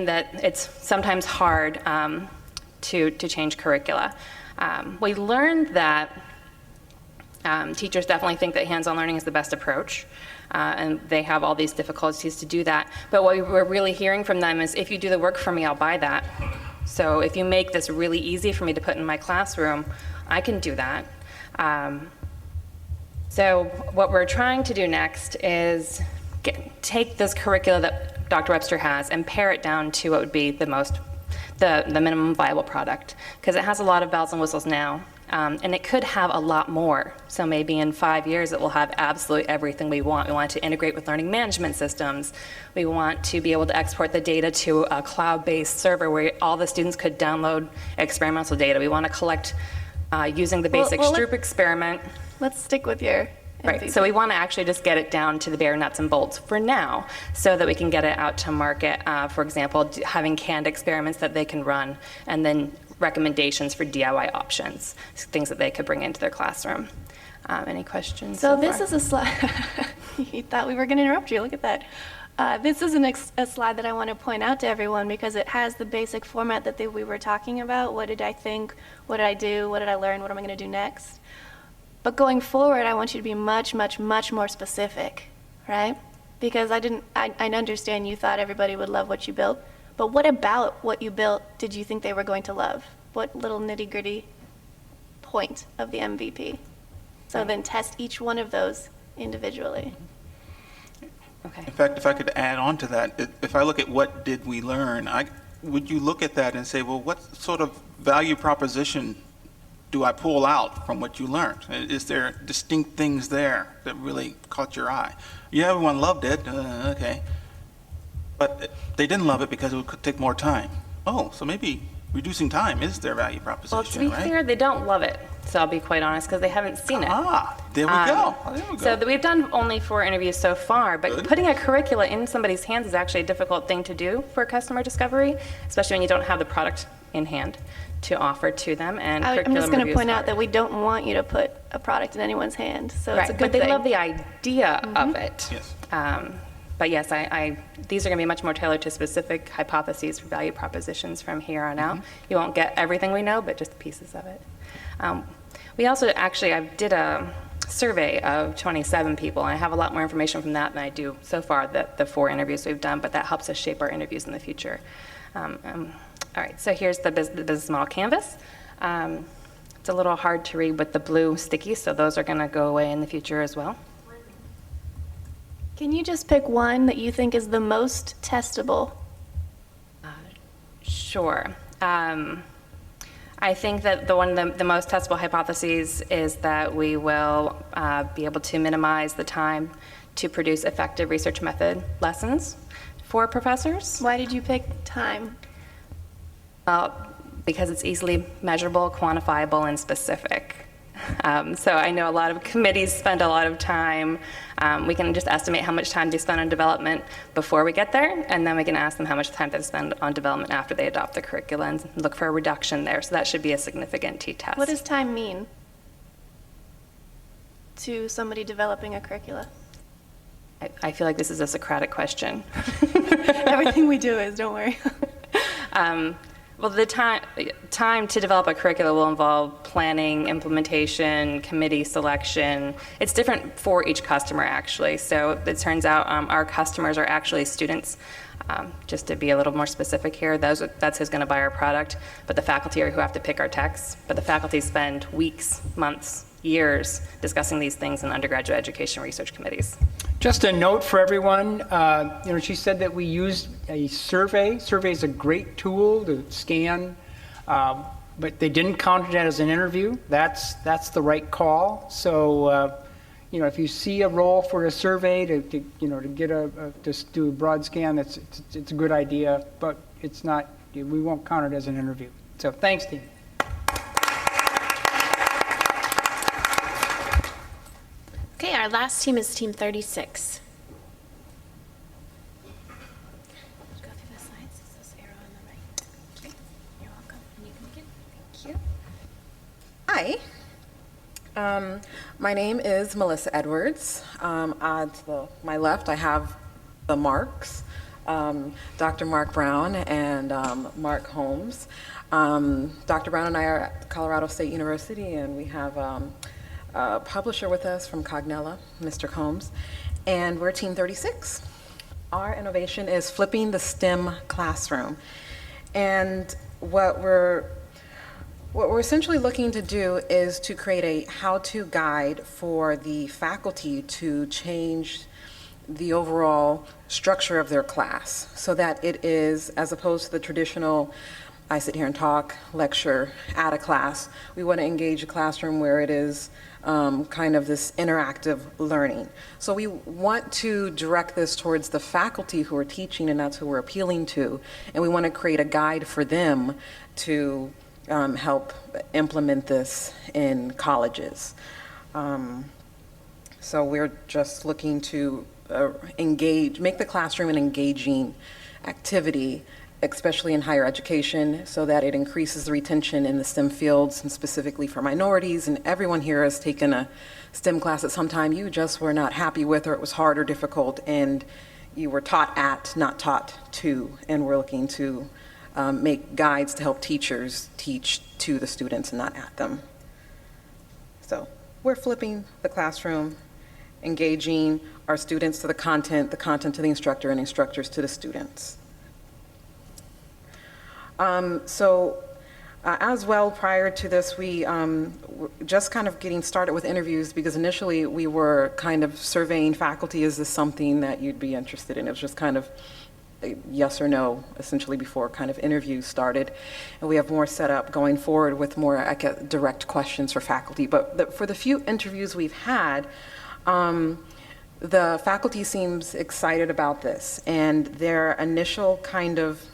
that it's sometimes hard to change curricula. We learned that teachers definitely think that hands-on learning is the best approach. And they have all these difficulties to do that. But what we're really hearing from them is, if you do the work for me, I'll buy that. So if you make this really easy for me to put in my classroom, I can do that. So what we're trying to do next is take this curricula that Dr. Webster has and pare it down to what would be the minimum viable product, because it has a lot of bells and whistles now. And it could have a lot more. So maybe in 5 years it will have absolutely everything we want. We want to integrate with learning management systems. We want to be able to export the data to a cloud-based server where all the students could download experimental data. We want to collect using the basic Stroop experiment. Let's stick with your MVP. Right, so we want to actually just get it down to the bare nuts and bolts for now, so that we can get it out to market. For example, having canned experiments that they can run, and then recommendations for DIY options, things that they could bring into their classroom. Any questions? So this is a slide. You thought we were going to interrupt you. Look at that. This is a slide that I want to point out to everyone, because it has the basic format that we were talking about. What did I think? What did I do? What did I learn? What am I going to do next? But going forward, I want you to be much, much, much more specific, right? Because I understand you thought everybody would love what you built. But what about what you built did you think they were going to love? What little nitty-gritty point of the MVP? So then test each one of those individually. Okay. In fact, if I could add on to that, if I look at what did we learn, would you look at that and say, well, what sort of value proposition do I pull out from what you learned? Is there distinct things there that really caught your eye? Yeah, everyone loved it, okay. But they didn't love it because it would take more time. Oh, so maybe reducing time is their value proposition, Well, to be right? fair, they don't love it. So I'll be quite honest, because they haven't seen it. There we go. There we go. So we've done only 4 interviews so far, but putting a curricula in somebody's hands is actually a difficult thing to do for customer discovery, especially when you don't have the product in hand to offer to them. And I'm just going to point out that we don't want you to put a product in anyone's hand, so it's a good but they thing. love the idea of it. Yes. But yes, these are going to be much more tailored to specific hypotheses for value propositions from here on out. You won't get everything we know, but just pieces of it. We also I did a survey of 27 people, and I have a lot more information from that than I do so far, the 4 interviews we've done, but that helps us shape our interviews in the future. All right, so here's the business model canvas. It's a little hard to read with the blue stickies, so those are going to go away in the future as well. Can you just pick one that you think is the most testable? Sure. I think that the most testable hypotheses is that we will be able to minimize the time to produce effective research method lessons for professors. Why did you pick time? Because it's easily measurable, quantifiable, and specific. So I know a lot of committees spend a lot of time. We can just estimate how much time they spend on development before we get there, and then we can ask them how much time they spend on development after they adopt the curriculum and look for a reduction there. So that should be a significant t-test. What does time mean to somebody developing a curricula? I feel like this is a Socratic question. Everything we do is, don't worry. Well, the time to develop a curricula will involve planning, implementation, committee selection. It's different for each customer, actually. So it turns out our customers are actually students. Just to be a little more specific here, that's who's going to buy our product. But the faculty are who have to pick our texts. But the faculty spend weeks, months, years discussing these things in undergraduate education research committees. Just a note for everyone, she said that we used a survey. Survey is a great tool to scan, but they didn't count it as an interview. That's the right call. So, if you see a role for a survey to just do a broad scan, it's a good idea, but it's not. We won't count it as an interview. So, thanks, team. Okay, our last team is Team 36. Go through the slides. Is this arrow on the right? Okay, you're welcome. And you can begin. Thank you. Hi, my name is Melissa Edwards. To my left, I have the Marks, Dr. Mark Brown and Mark Holmes. Dr. Brown and I are at Colorado State University, and we have a publisher with us from Cognella, Mr. Combs, and we're Team 36. Our innovation is flipping the STEM classroom. And what we're essentially looking to do is to create a how-to guide for the faculty to change the overall structure of their class so that it is, as opposed to the traditional I sit here and talk, lecture, at a class. We want to engage a classroom where it is kind of this interactive learning. So we want to direct this towards the faculty who are teaching, and that's who we're appealing to. And we want to create a guide for them to help implement this in colleges. So we're just looking to make the classroom an engaging activity, especially in higher education, so that it increases the retention in the STEM fields, and specifically for minorities. And everyone here has taken a STEM class at some time you just were not happy with, or it was hard or difficult, and you were taught at, not taught to. And we're looking to make guides to help teachers teach to the students and not at them. So we're flipping the classroom, engaging our students to the content to the instructor, and instructors to the students. As well, prior to this, we were just kind of getting started with interviews, because initially we were kind of surveying faculty, is this something that you'd be interested in? It was just kind of a yes or no, essentially, before kind of interviews started. And we have more set up going forward with more direct questions for faculty. But for the few interviews we've had, the faculty seems excited about this, and their initial kind of,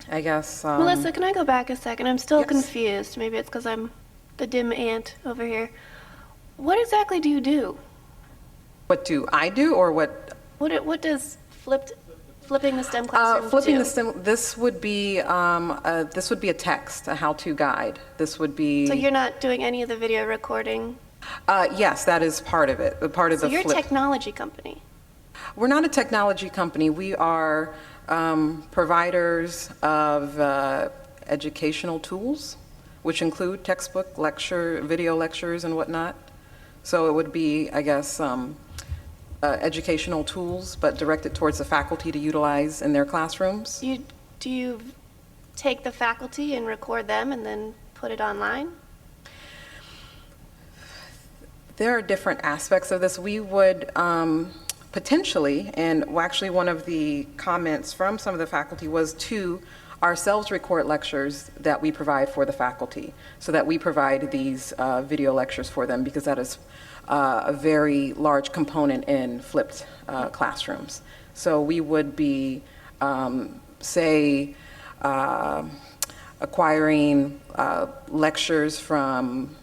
I guess. Melissa, can I go back a second? I'm still confused. Maybe it's because I'm the dim ant over here. What exactly do you do? What do I do, or what? What does flipping the STEM classroom flipping do? the STEM. This would be a text, a how-to guide. This would be. So you're not doing any of the video recording? Yes, that is part of it. Part of so the. You're a flip. technology company. We're not a technology company. We are providers of educational tools, which include textbook, video lectures, and whatnot. So it would be, I guess, educational tools, but directed towards the faculty to utilize in their classrooms. Do you take the faculty and record them and then put it online? There are different aspects of this. We would potentially, and actually one of the comments from some of the faculty was to ourselves record lectures that we provide for the faculty, so that we provide these video lectures for them, because that is a very large component in flipped classrooms. So we would be, say, acquiring lectures from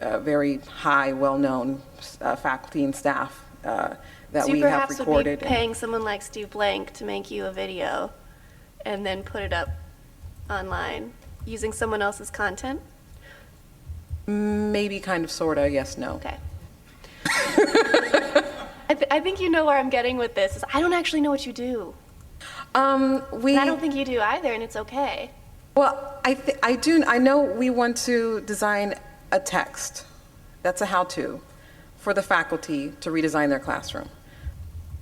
very high, well-known faculty and staff that So we you have perhaps recorded. would be paying someone like Steve Blank to make you a video and then put it up online using someone else's content? Maybe, kind of, sort of, yes, no. Okay. I think you know where I'm getting with this. Is I don't actually know what you do. And I don't think you do either, and it's okay. Well, I do. I know we want to design a text. That's a how-to for the faculty to redesign their classroom.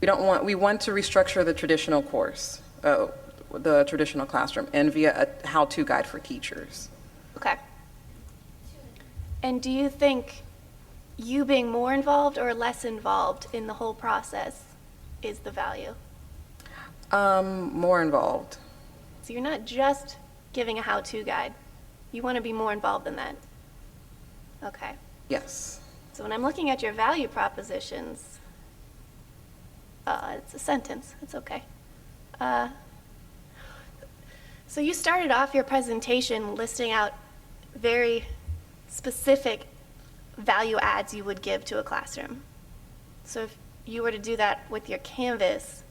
We want to restructure the traditional course, the traditional classroom, and via a how-to guide for teachers. Okay. And do you think you being more involved or less involved in the whole process is the value? More involved. So you're not just giving a how-to guide. You want to be more involved in that. Okay. Yes. So when I'm looking at your value propositions, it's a sentence. It's okay. So you started off your presentation listing out very specific value adds you would give to a classroom. So if you were to do that with your Canvas,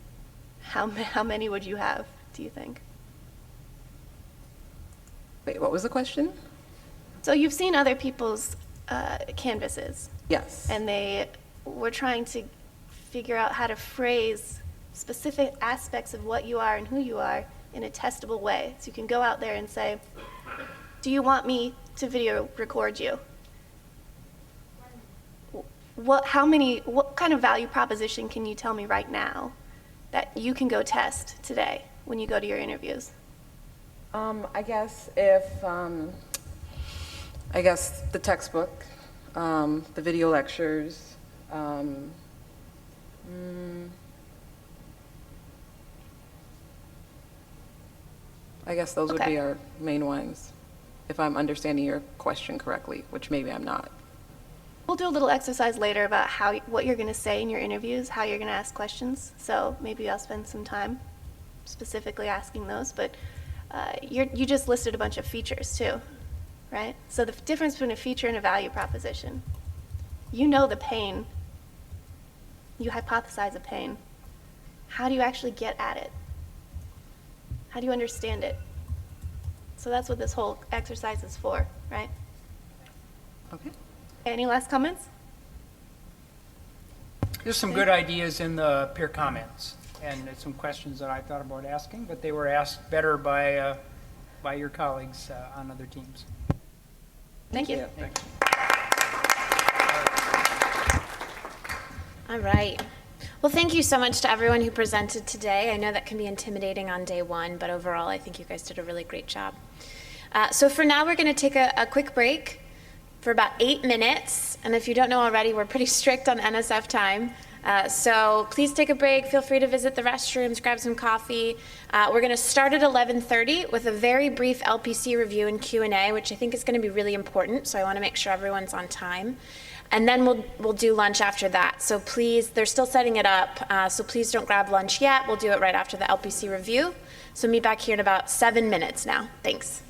how many would you have, do you think? Wait, what was the question? So you've seen other people's canvases. Yes. And they were trying to figure out how to phrase specific aspects of what you are and who you are in a testable way. So you can go out there and say, do you want me to video record you? What kind of value proposition can you tell me right now that you can go test today when you go to your interviews? I guess if, I guess the textbook, the video lectures, I guess those would be our main ones, if I'm understanding your question correctly, which maybe I'm not. We'll do a little exercise later about what you're going to say in your interviews, how you're going to ask questions. So maybe I'll spend some time specifically asking those. But you just listed a bunch of features too, right? So the difference between a feature and a value proposition. You know the pain. You hypothesize a pain. How do you actually get at it? How do you understand it? So that's what this whole exercise is for, right? Okay. Any last comments? There's some good ideas in the peer comments, and some questions that I thought about asking, but they were asked better by your colleagues on other teams. Thank you. All right. Well, thank you so much to everyone who presented today. I know that can be intimidating on day one, but overall, I think you guys did a really great job. So for now, we're going to take a quick break for about 8 minutes. And if you don't know already, we're pretty strict on NSF time. So please take a break. Feel free to visit the restrooms, grab some coffee. We're going to start at 11:30 with a very brief LPC review and Q&A, which I think is going to be really important. So I want to make sure everyone's on time. And then we'll do lunch after that. So please, they're still setting it up. So please don't grab lunch yet. We'll do it right after the LPC review. So meet back here in about 7 minutes now. Thanks.